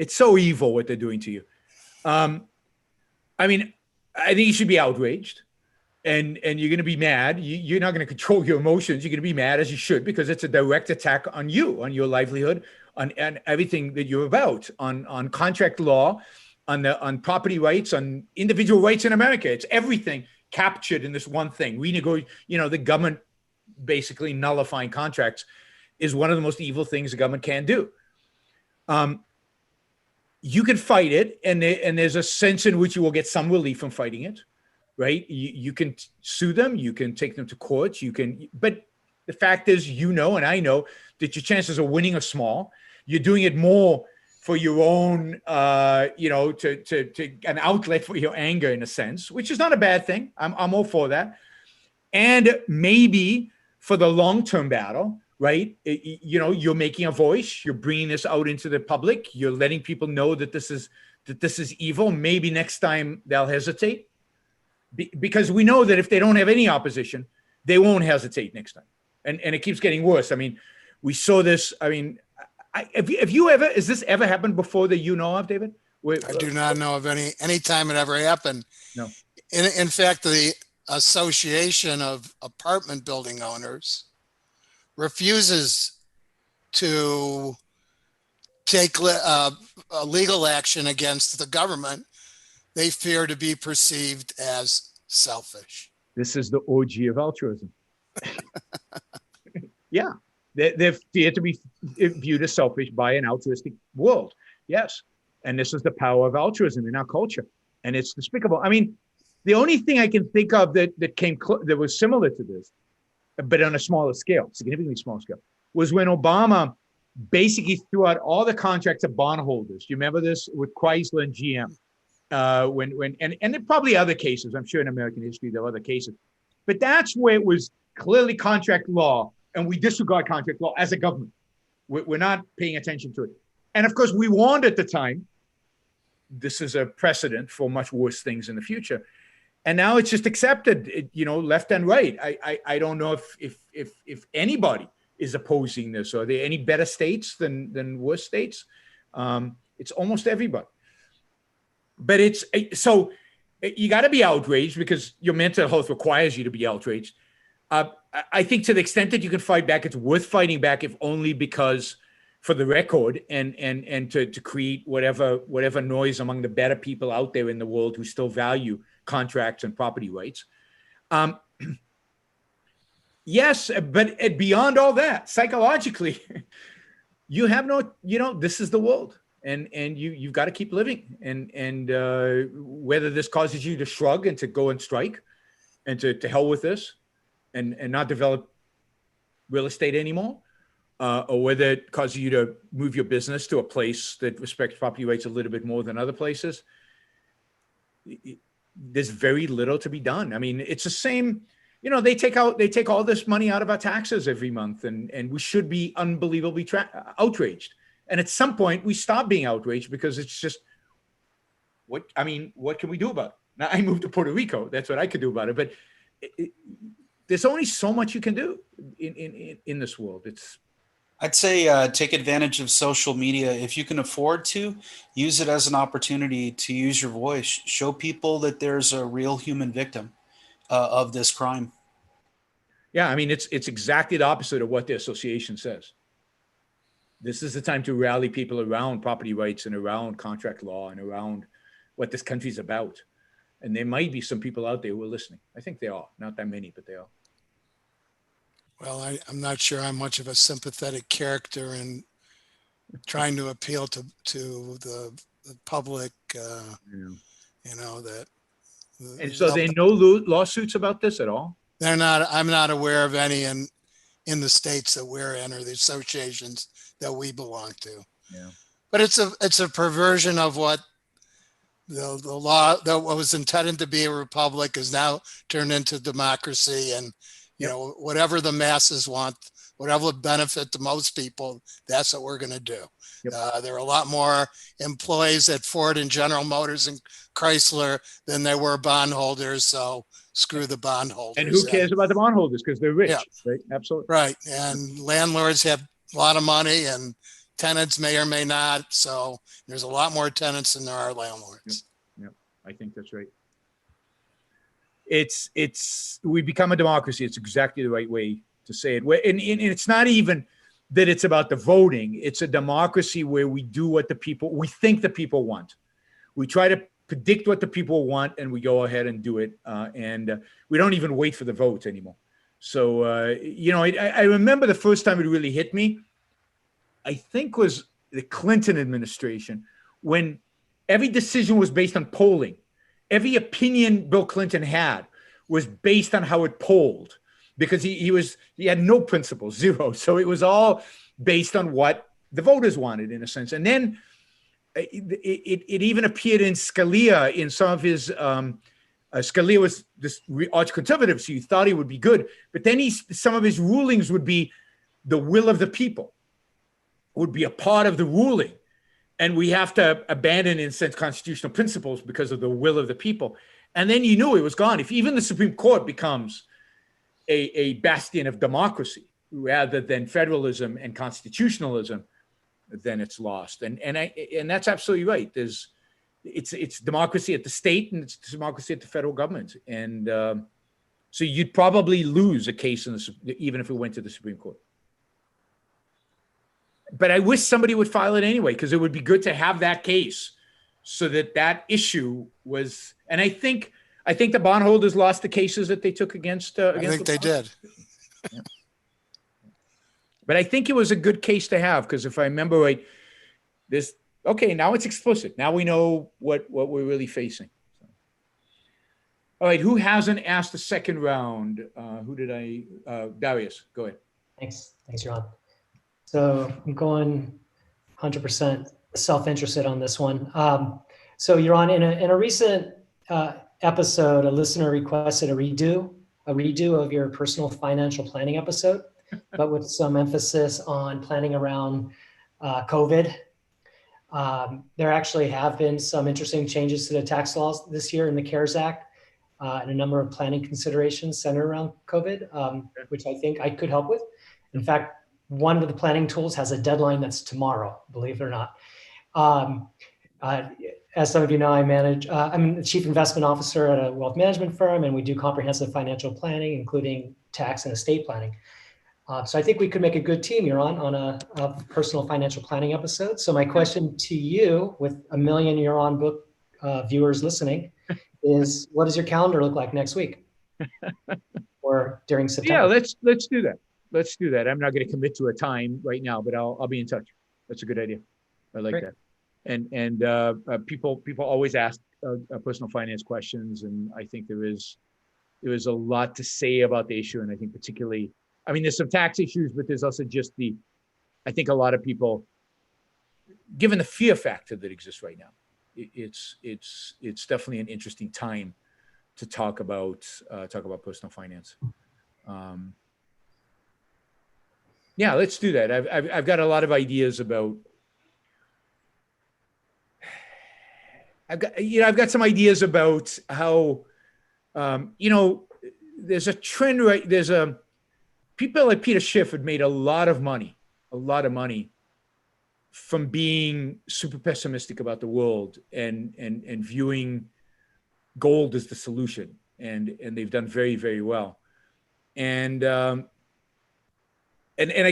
so evil what they're doing to you. I think you should be outraged. And you're going to be mad. You're not going to control your emotions. You're going to be mad, as you should, because it's a direct attack on you, on your livelihood, on everything that you're about, on contract law, on property rights, on individual rights in America. It's everything captured in this one thing. The government basically nullifying contracts is one of the most evil things the government can do. You can fight it, and there's a sense in which you will get some relief from fighting it. Right? You can sue them, you can take them to court, but the fact is, and I know that your chances of winning are small. You're doing it more for your own, to an outlet for your anger in a sense, which is not a bad thing. I'm all for that. And maybe for the long-term battle, right? You're making a voice, you're bringing this out into the public, you're letting people know that this is evil. Maybe next time they'll hesitate. Because we know that if they don't have any opposition, they won't hesitate next time. And it keeps getting worse. We saw this. Has this ever happened before that you know of, David? I do not know of any time it ever happened. No. In fact, the Association of Apartment Building Owners refuses to take legal action against the government. They fear to be perceived as selfish. This is the orgy of altruism. Yeah. They fear to be viewed as selfish by an altruistic world. Yes. And this is the power of altruism in our culture. And it's despicable. The only thing I can think of that was similar to this, but on a smaller scale, significantly smaller scale, was when Obama basically threw out all the contracts of bondholders. Do you remember this with Chrysler and GM? And there are probably other cases. I'm sure in American history there are other cases, but that's where it was clearly contract law, and we disregard contract law as a government. We're not paying attention to it, and of course we warned at the time. This is a precedent for much worse things in the future, and now it's just accepted. Left and right. I don't know if anybody is opposing this. Are there any better states than worse states? It's almost everybody. But so you got to be outraged because your mental health requires you to be outraged. I think to the extent that you can fight back, it's worth fighting back, if only because for the record and to create whatever noise among the better people out there in the world who still value contracts and property rights. Yes, but beyond all that, psychologically, you have this is the world. and you've got to keep living. And whether this causes you to shrug and to go and strike and to hell with this and not develop real estate anymore, or whether it causes you to move your business to a place that respects property rights a little bit more than other places, there's very little to be done. I mean, it's the same, they take all this money out of our taxes every month, and we should be unbelievably outraged. And at some point we stop being outraged because it's just, what can we do about it? Now I moved to Puerto Rico. That's what I could do about it. But there's only so much you can do in this world. I'd say take advantage of social media. If you can afford to, use it as an opportunity to use your voice. Show people that there's a real human victim of this crime. Yeah, I mean, it's exactly the opposite of what the association says. This is the time to rally people around property rights and around contract law and around what this country's about. And there might be some people out there who are listening. I think they are. Not that many, but they are. Well, I'm not sure I'm much of a sympathetic character in trying to appeal to the public, that. And so there are no lawsuits about this at all? I'm not aware of any in the states that we're in or the associations that we belong to. Yeah. But it's a perversion of what the law that was intended to be a republic is now turned into democracy, and whatever the masses want, whatever would benefit to most people, that's what we're going to do. Yep. There are a lot more employees at Ford and General Motors and Chrysler than there were bondholders. So screw the bondholders. And who cares about the bondholders? Because they're rich, right? Absolutely. Right. And landlords have a lot of money and tenants may or may not. So there's a lot more tenants than there are landlords. Yep. I think that's right. We become a democracy. It's exactly the right way to say it. And it's not even that it's about the voting. It's a democracy where we do what we think the people want. We try to predict what the people want and we go ahead and do it. And we don't even wait for the votes anymore. So, I remember the first time it really hit me, I think was the Clinton administration, when every decision was based on polling. Every opinion Bill Clinton had was based on how it polled, because he had no principles, zero. So it was all based on what the voters wanted, in a sense. And then it even appeared in Scalia in some of his. Scalia was this arch conservative, so you thought he would be good. But then some of his rulings would be the will of the people, would be a part of the ruling. And we have to abandon, in a sense, constitutional principles because of the will of the people. And then you knew it was gone. If even the Supreme Court becomes a bastion of democracy rather than federalism and constitutionalism, then it's lost. And that's absolutely right. It's democracy at the state and it's democracy at the federal government. And so you'd probably lose a case even if it went to the Supreme Court. But I wish somebody would file it anyway, because it would be good to have that case so that issue was. And I think the bondholders lost the cases that they took against. I think they did. Yeah. But I think it was a good case to have, because if I remember right, now it's explicit. Now we know what we're really facing. So. All right, who hasn't asked the second round? Darius, go ahead. Thanks, Yaron. So I'm going 100% self-interested on this one. So Yaron, in a recent episode, a listener requested a redo of your personal financial planning episode, but with some emphasis on planning around COVID. There actually have been some interesting changes to the tax laws this year in the CARES Act, and a number of planning considerations centered around COVID, which I think I could help with. In fact, one of the planning tools has a deadline that's tomorrow, believe it or not. As some of you know, I'm the chief investment officer at a wealth management firm, and we do comprehensive financial planning, including tax and estate planning. So I think we could make a good team, Yaron, on a personal financial planning episode. So my question to you, with 1 million Yaron Brook viewers listening, is what does your calendar look like next week or during September? Yeah, let's do that. Let's do that. I'm not going to commit to a time right now, but I'll be in touch. That's a good idea. I like Great. that. People always ask personal finance questions, and I think there is a lot to say about the issue. And I think particularly, I mean, there's some tax issues, but there's also just I think a lot of people, given the fear factor that exists right now, it's definitely an interesting time to talk about personal finance. Yeah, let's do that. I've got a lot of ideas about. I've got some ideas about how, there's a trend, right? People like Peter Schiff had made a lot of money from being super pessimistic about the world and viewing gold as the solution. And they've done very, very well. And I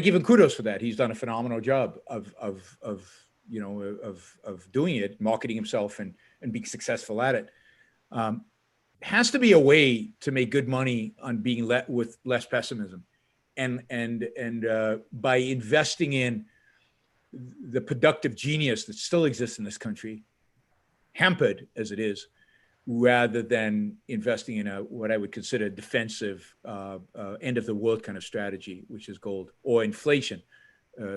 give him kudos for that. He's done a phenomenal job of doing it, marketing himself and being successful at it. Has to be a way to make good money on being with less pessimism, and by investing in the productive genius that still exists in this country, hampered as it is, rather than investing in what I would consider defensive end of the world kind of strategy, which is gold, or inflation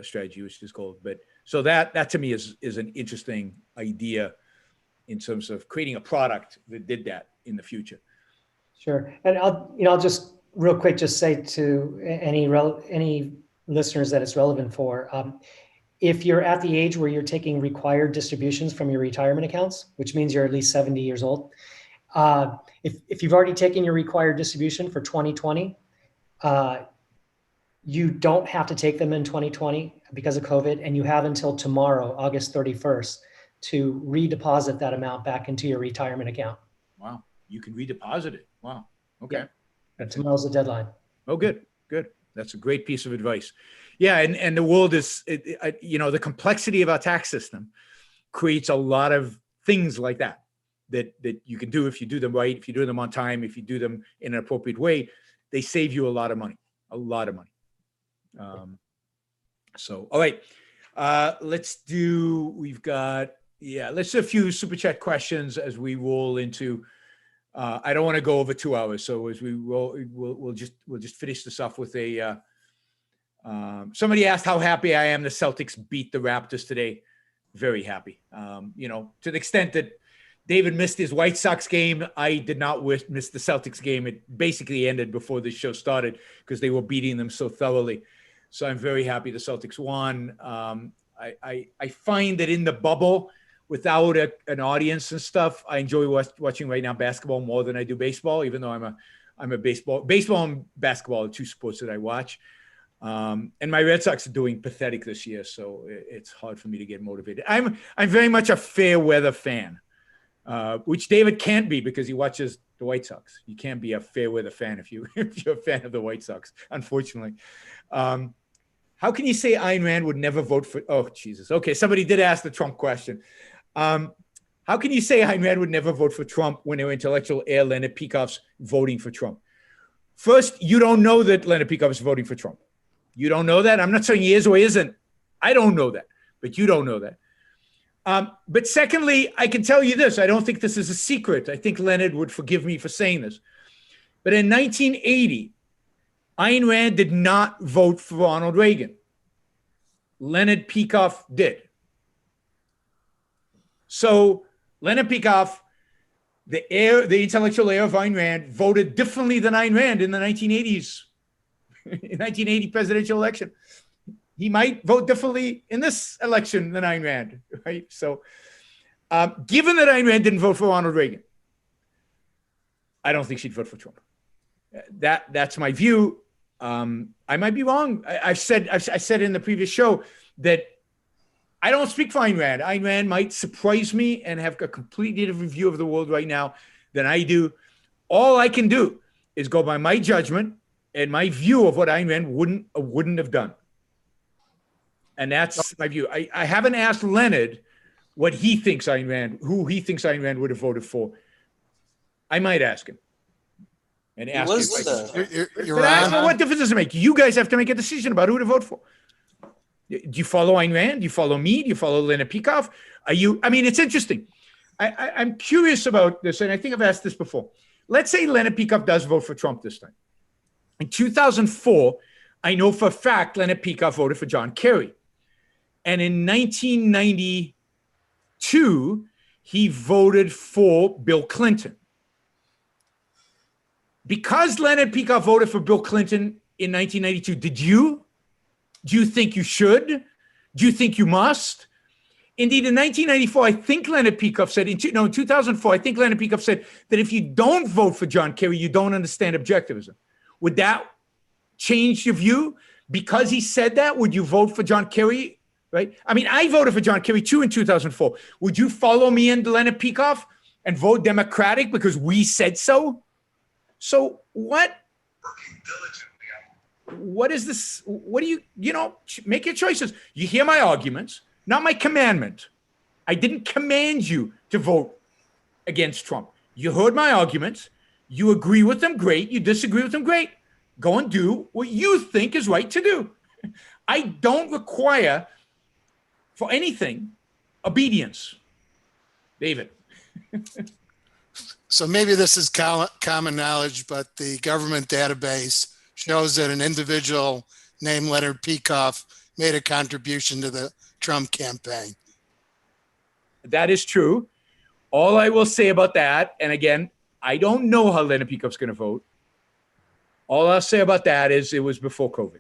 strategy, which is gold. But so that to me is an interesting idea in terms of creating a product that did that in the future. Sure. And I'll just real quick just say to any listeners that it's relevant for, if you're at the age where you're taking required distributions from your retirement accounts, which means you're at least 70 years old, if you've already taken your required distribution for 2020, you don't have to take them in 2020 because of COVID, and you have until tomorrow, August 31st, to redeposit that amount back into your retirement account. Wow. You can redeposit it. Wow. Okay. Yeah. Tomorrow's the deadline. Oh, good. That's a great piece of advice. Yeah. And the world is, the complexity of our tax system creates a lot of things like that you can do if you do them right, if you do them on time, if you do them in an appropriate way. They save you a lot of money. So, all right. Let's do a few super chat questions as we roll into, I don't want to go over 2 hours. So as we roll, we'll just finish this off with somebody asked how happy I am the Celtics beat the Raptors today. Very happy. To the extent that David missed his White Sox game, I did not miss the Celtics game. It basically ended before the show started because they were beating them so thoroughly. So I'm very happy the Celtics won. I find that in the bubble, without an audience and stuff, I enjoy watching right now basketball more than I do baseball, even though I'm a baseball and basketball are two sports that I watch. And my Red Sox are doing pathetic this year, so it's hard for me to get motivated. I'm very much a fair weather fan, which David can't be because he watches the White Sox. You can't be a fair weather fan if you're a fan of the White Sox, unfortunately. How can you say Ayn Rand would never vote for? Oh, Jesus. Okay, somebody did ask the Trump question. How can you say Ayn Rand would never vote for Trump when her intellectual heir Leonard Peikoff's voting for Trump? First, you don't know that Leonard Peikoff is voting for Trump. You don't know that. I'm not saying he is or isn't. I don't know that, but you don't know that. But secondly, I can tell you this. I don't think this is a secret. I think Leonard would forgive me for saying this. But in 1980, Ayn Rand did not vote for Ronald Reagan. Leonard Peikoff did. So Leonard Peikoff, the intellectual heir of Ayn Rand, voted differently than Ayn Rand in the 1980s, in 1980 presidential election. He might vote differently in this election than Ayn Rand, right? So given that Ayn Rand didn't vote for Ronald Reagan, I don't think she'd vote for Trump. That's my view. I might be wrong. I said in the previous show that I don't speak for Ayn Rand. Ayn Rand might surprise me and have a completely different view of the world right now than I do. All I can do is go by my judgment and my view of what Ayn Rand wouldn't have done. And that's my view. I haven't asked Leonard what he thinks Ayn Rand, who he thinks Ayn Rand would have voted for. I might ask him. And ask him. You're on. What difference does it make? You guys have to make a decision about who to vote for. Do you follow Ayn Rand? Do you follow me? Do you follow Leonard Peikoff? It's interesting. I'm curious about this, and I think I've asked this before. Let's say Leonard Peikoff does vote for Trump this time. In 2004, I know for a fact Leonard Peikoff voted for John Kerry. And in 1992, he voted for Bill Clinton. Because Leonard Peikoff voted for Bill Clinton in 1992, do you think you should? Do you think you must? Indeed, in 1994, I think Leonard Peikoff said, in 2004, I think Leonard Peikoff said that if you don't vote for John Kerry, you don't understand objectivism. Would that change your view? Because he said that, would you vote for John Kerry? Right? I voted for John Kerry too in 2004. Would you follow me and Leonard Peikoff and vote Democratic because we said so? So what is this? What do make your choices. You hear my arguments, not my commandment. I didn't command you to vote against Trump. You heard my arguments. You agree with them, great. You disagree with them, great. Go and do what you think is right to do. I don't require for anything obedience. David. So maybe this is common knowledge, but the government database shows that an individual named Leonard Peikoff made a contribution to the Trump campaign. That is true. All I will say about that, and again, I don't know how Leonard Peikoff's going to vote. All I'll say about that is it was before COVID.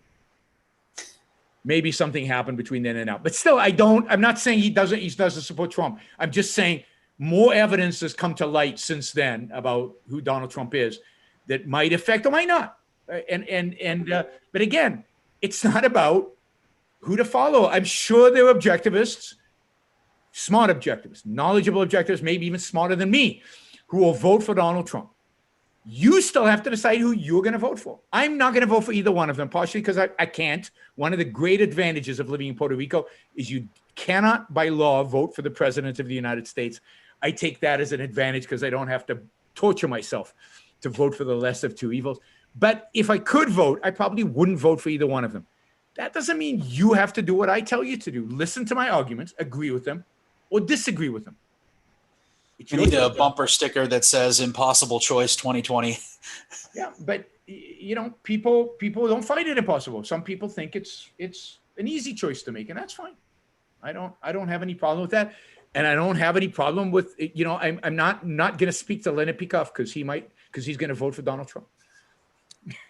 Maybe something happened between then and now. But still, I'm not saying he doesn't support Trump. I'm just saying more evidence has come to light since then about who Donald Trump is that might affect or might not. But again, it's not about who to follow. I'm sure there are objectivists, smart objectivists, knowledgeable objectivists, maybe even smarter than me, who will vote for Donald Trump. You still have to decide who you're going to vote for. I'm not going to vote for either one of them, partially because I can't. One of the great advantages of living in Puerto Rico is you cannot, by law, vote for the president of the United States. I take that as an advantage because I don't have to torture myself to vote for the less of two evils. But if I could vote, I probably wouldn't vote for either one of them. That doesn't mean you have to do what I tell you to do. Listen to my arguments, agree with them, or disagree with them. You need a bumper sticker that says "Impossible Choice 2020." Yeah, but people don't find it impossible. Some people think it's an easy choice to make, and that's fine. I don't have any problem with that, and I don't have any problem with I'm not going to speak to Leonard Peikoff because he's going to vote for Donald Trump.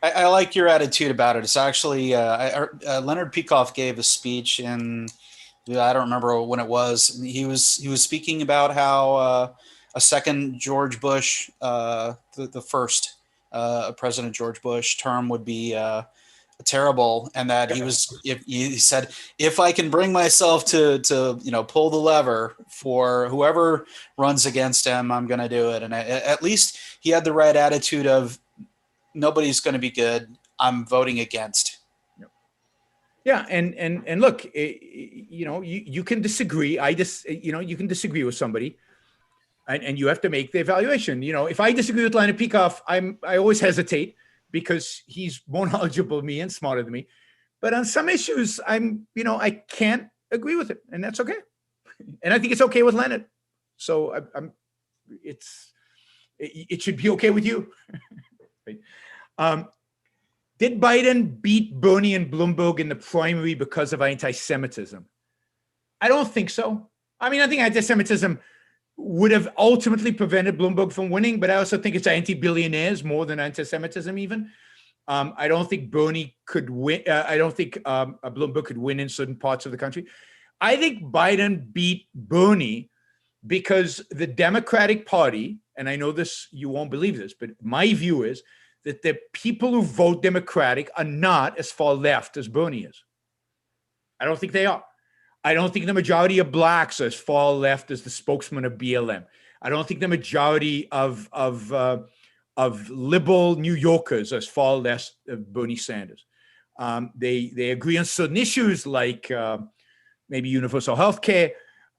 I like your attitude about it. It's actually Leonard Peikoff gave a speech in. I don't remember when it was. He was speaking about how a second George Bush, the first President George Bush term would be terrible, and that he said, if I can bring myself to pull the lever for whoever runs against him, I'm going to do it. And at least he had the right attitude of nobody's going to be good. I'm voting against. Yeah, and look, you can disagree. You can disagree with somebody, and you have to make the evaluation. If I disagree with Leonard Peikoff, I always hesitate because he's more knowledgeable than me and smarter than me. But on some issues, I can't agree with it, and that's okay. And I think it's okay with Leonard. So it should be okay with you. Right? Did Biden beat Bernie and Bloomberg in the primary because of anti-Semitism? I don't think so. I think anti-Semitism would have ultimately prevented Bloomberg from winning, but I also think it's anti-billionaires more than anti-Semitism even. I don't think Bernie could win. I don't think Bloomberg could win in certain parts of the country. I think Biden beat Bernie because the Democratic Party, and I know this, you won't believe this, but my view is that the people who vote Democratic are not as far left as Bernie is. I don't think they are. I don't think the majority of blacks are as far left as the spokesman of BLM. I don't think the majority of liberal New Yorkers are as far left of Bernie Sanders. They agree on certain issues like maybe universal health care,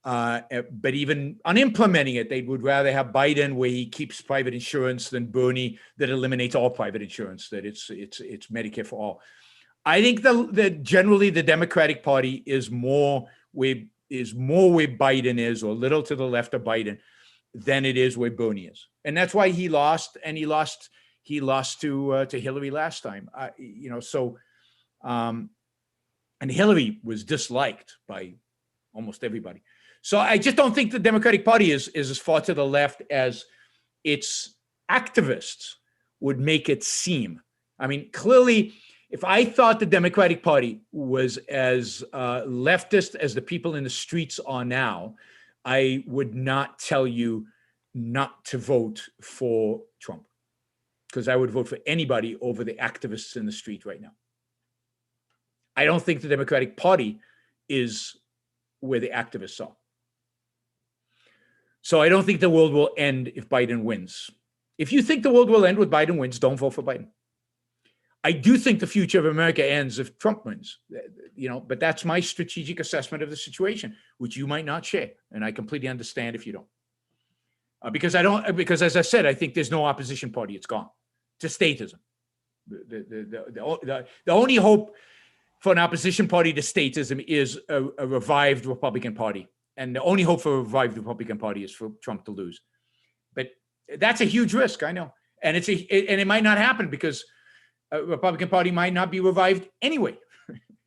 but even on implementing it, they would rather have Biden where he keeps private insurance than Bernie that eliminates all private insurance, that it's Medicare for all. I think generally the Democratic Party is more where Biden is, or a little to the left of Biden, than it is where Bernie is, and that's why he lost. And he lost to Hillary last time. And Hillary was disliked by almost everybody. So I just don't think the Democratic Party is as far to the left as its activists would make it seem. I mean, clearly, if I thought the Democratic Party was as leftist as the people in the streets are now, I would not tell you not to vote for Trump, because I would vote for anybody over the activists in the street right now. I don't think the Democratic Party is where the activists are. So I don't think the world will end if Biden wins. If you think the world will end with Biden wins, don't vote for Biden. I do think the future of America ends if Trump wins, but that's my strategic assessment of the situation, which you might not share. And I completely understand if you don't. Because as I said, I think there's no opposition party. It's gone to statism. The only hope for an opposition party to statism is a revived Republican Party. And the only hope for a revived Republican Party is for Trump to lose. But that's a huge risk, I know. And it might not happen because a Republican Party might not be revived anyway,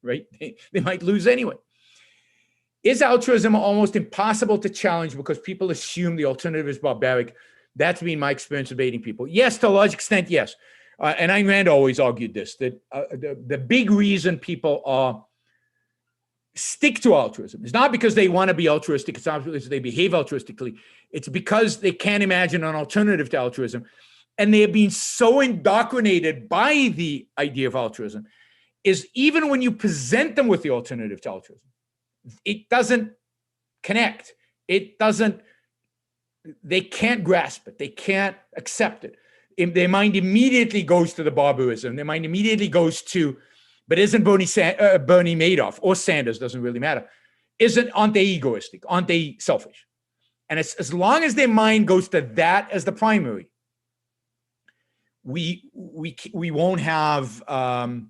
right? They might lose anyway. Is altruism almost impossible to challenge because people assume the alternative is barbaric? That's been my experience debating people. Yes, to a large extent, yes. And Ayn Rand always argued this, that the big reason people stick to altruism is not because they want to be altruistic, it's not because they behave altruistically, it's because they can't imagine an alternative to altruism. And they have been so indoctrinated by the idea of altruism, is even when you present them with the alternative to altruism, it doesn't connect. They can't grasp it. They can't accept it. Their mind immediately goes to the barbarism. Their mind immediately goes to, but isn't Bernie Madoff or Sanders, doesn't really matter. Aren't they egoistic? Aren't they selfish? And as long as their mind goes to that as the primary, we won't have a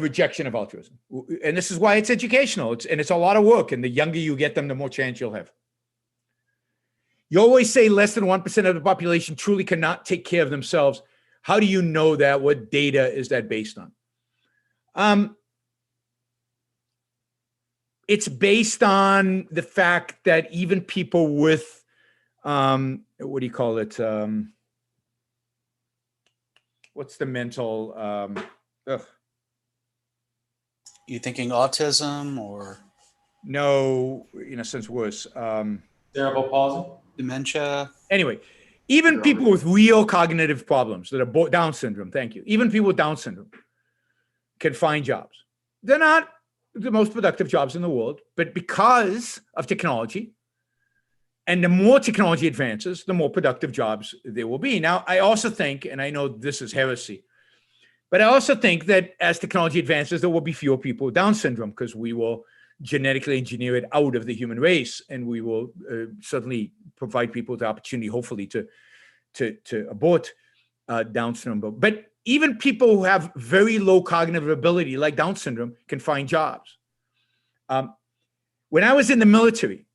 rejection of altruism. And this is why it's educational. It's a lot of work. And the younger you get them, the more chance you'll have. You always say less than 1% of the population truly cannot take care of themselves. How do you know that? What data is that based on? It's based on the fact that even people with, what do you call it? What's the mental, You thinking autism or? No, in a sense worse. Cerebral palsy? Dementia? Anyway, even people with real cognitive problems that are Down syndrome, thank you. Even people with Down syndrome can find jobs. They're not the most productive jobs in the world, but because of technology, and the more technology advances, the more productive jobs there will be. Now, I also think, and I know this is heresy, but I also think that as technology advances, there will be fewer people with Down syndrome because we will genetically engineer it out of the human race, and we will certainly provide people the opportunity, hopefully, to abort Down syndrome. But even people who have very low cognitive ability, like Down syndrome, can find jobs. When I was in the military,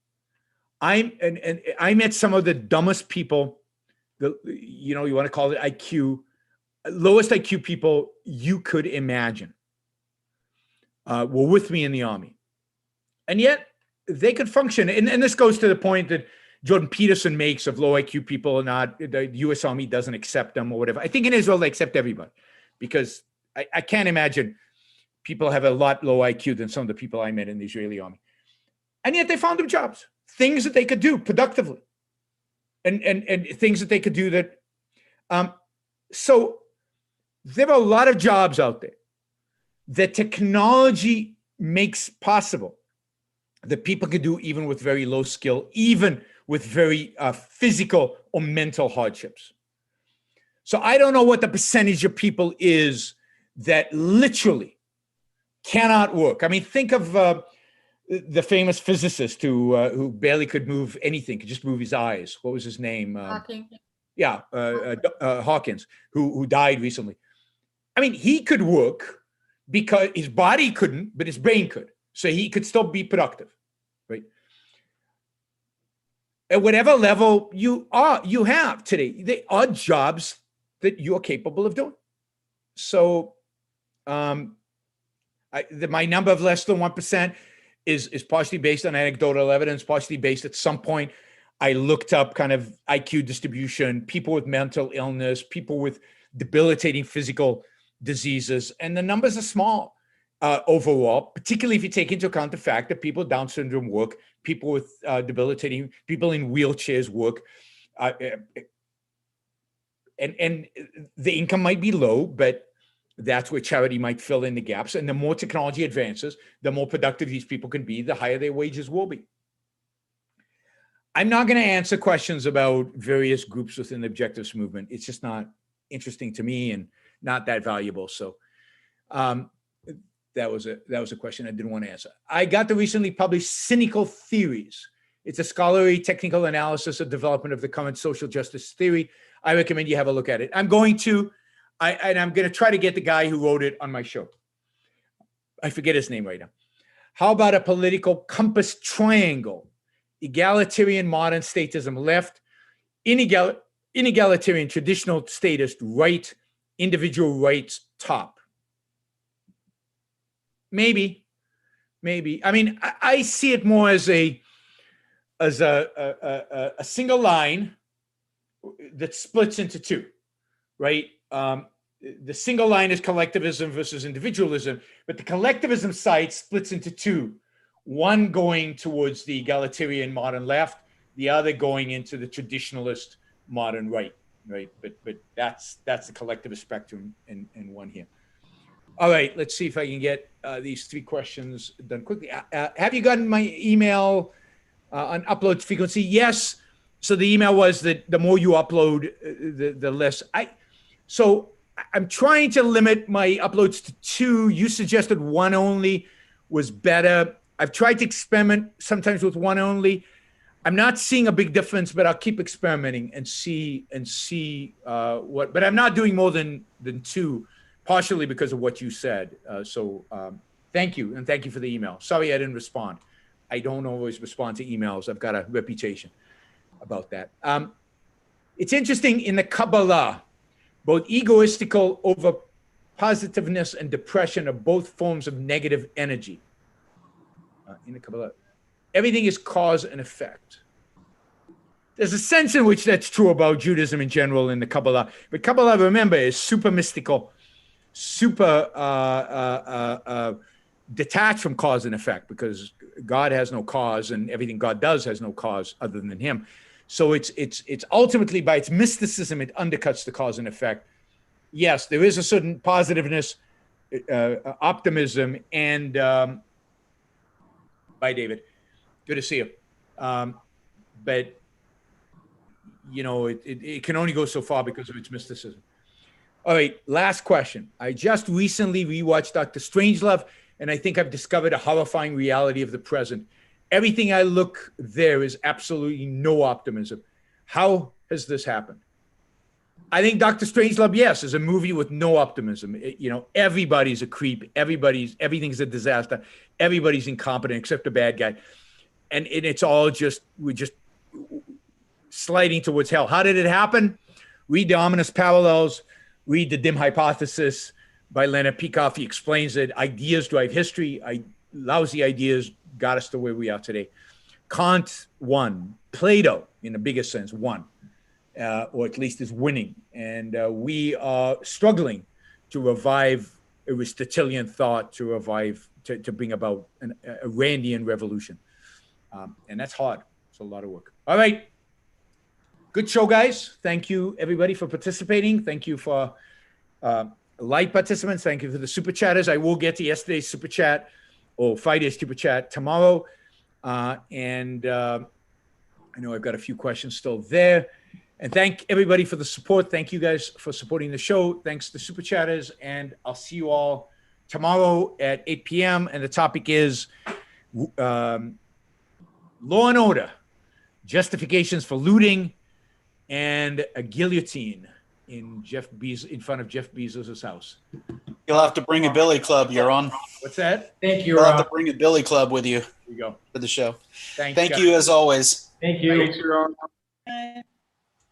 I met some of the dumbest people. You want to call it IQ. Lowest IQ people you could imagine were with me in the Army. And yet they could function. And this goes to the point that Jordan Peterson makes of low IQ people or not, the US Army doesn't accept them or whatever. I think in Israel they accept everybody because I can't imagine people have a lot low IQ than some of the people I met in the Israeli Army. And yet they found them jobs, things that they could do productively and things that they could do that. So there are a lot of jobs out there that technology makes possible that people can do even with very low skill, even with very physical or mental hardships. So I don't know what the percentage of people is that literally cannot work. I mean, think of the famous physicist who barely could move anything, could just move his eyes. What was his name? Hawking. Hawkins, who died recently. I mean, he could work because his body couldn't, but his brain could. So he could still be productive, right? At whatever level you have today, they are jobs that you're capable of doing. So my number of less than 1% is partially based on anecdotal evidence, partially based at some point. I looked up kind of IQ distribution, people with mental illness, people with debilitating physical diseases, and the numbers are small overall, particularly if you take into account the fact that people with Down syndrome work, people with debilitating, people in wheelchairs work, and the income might be low, but that's where charity might fill in the gaps. And the more technology advances, the more productive these people can be, the higher their wages will be. I'm not going to answer questions about various groups within the objectivist movement. It's just not interesting to me and not that valuable. So that was a question I didn't want to answer. I got the recently published Cynical Theories. It's a scholarly technical analysis of development of the current social justice theory. I recommend you have a look at it. I'm going to try to get the guy who wrote it on my show. I forget his name right now. How about a political compass triangle? Egalitarian modern statism left, inegalitarian traditional statist right, individual rights top. Maybe. I mean, I see it more as a single line that splits into two, right? The single line is collectivism versus individualism, but the collectivism side splits into two. One going towards the egalitarian modern left, the other going into the traditionalist modern right? But that's the collectivist spectrum in one here. All right, let's see if I can get these three questions done quickly. Have you gotten my email on upload frequency? Yes. So the email was that the more you upload, the less. So I'm trying to limit my uploads to 2. You suggested 1 only was better. I've tried to experiment sometimes with 1 only. I'm not seeing a big difference, but I'll keep experimenting and see what. But I'm not doing more than 2, partially because of what you said. So thank you, and thank you for the email. Sorry I didn't respond. I don't always respond to emails. I've got a reputation about that. It's interesting in the Kabbalah, both egoistical over positiveness and depression are both forms of negative energy. In the Kabbalah, everything is cause and effect. There's a sense in which that's true about Judaism in general in the Kabbalah. But Kabbalah, remember, is super mystical, super detached from cause and effect, because God has no cause and everything God does has no cause other than him. So it's ultimately, by its mysticism, it undercuts the cause and effect. Yes, there is a certain positiveness, optimism, and bye, David. Good to see you. But, you know, it can only go so far because of its mysticism. All right, last question. I just recently rewatched Dr. Strangelove, and I think I've discovered a horrifying reality of the present. Everything I look there is absolutely no optimism. How has this happened? I think Dr. Strangelove, yes, is a movie with no optimism. Everybody's a creep. Everything's a disaster. Everybody's incompetent except the bad guy. And it's all we're just sliding towards hell. How did it happen? Read the Ominous Parallels, read The Dim Hypothesis by Leonard Peikoff. He explains it. Ideas drive history. Lousy ideas got us to where we are today. Kant won. Plato, in the biggest sense, won. Or at least is winning. And we are struggling to revive Aristotelian thought, to bring about a Randian revolution. And that's hard. It's a lot of work. All right. Good show, guys. Thank you, everybody, for participating. Thank you for live participants. Thank you for the super chatters. I will get to yesterday's super chat or Friday's super chat tomorrow. And I know I've got a few questions still there. And thank everybody for the support. Thank you guys for supporting the show. Thanks to super chatters. And I'll see you all tomorrow at 8 p.m. And the topic is law and order, justifications for looting, and a guillotine in in front of Jeff Bezos' house. You'll have to bring a billy club, Yaron. What's that? Thank you, You'll have to Rob. bring a billy club with you Here you go. for the show. Thanks, Thank guys. you as always. Thank you. Thanks, Yaron.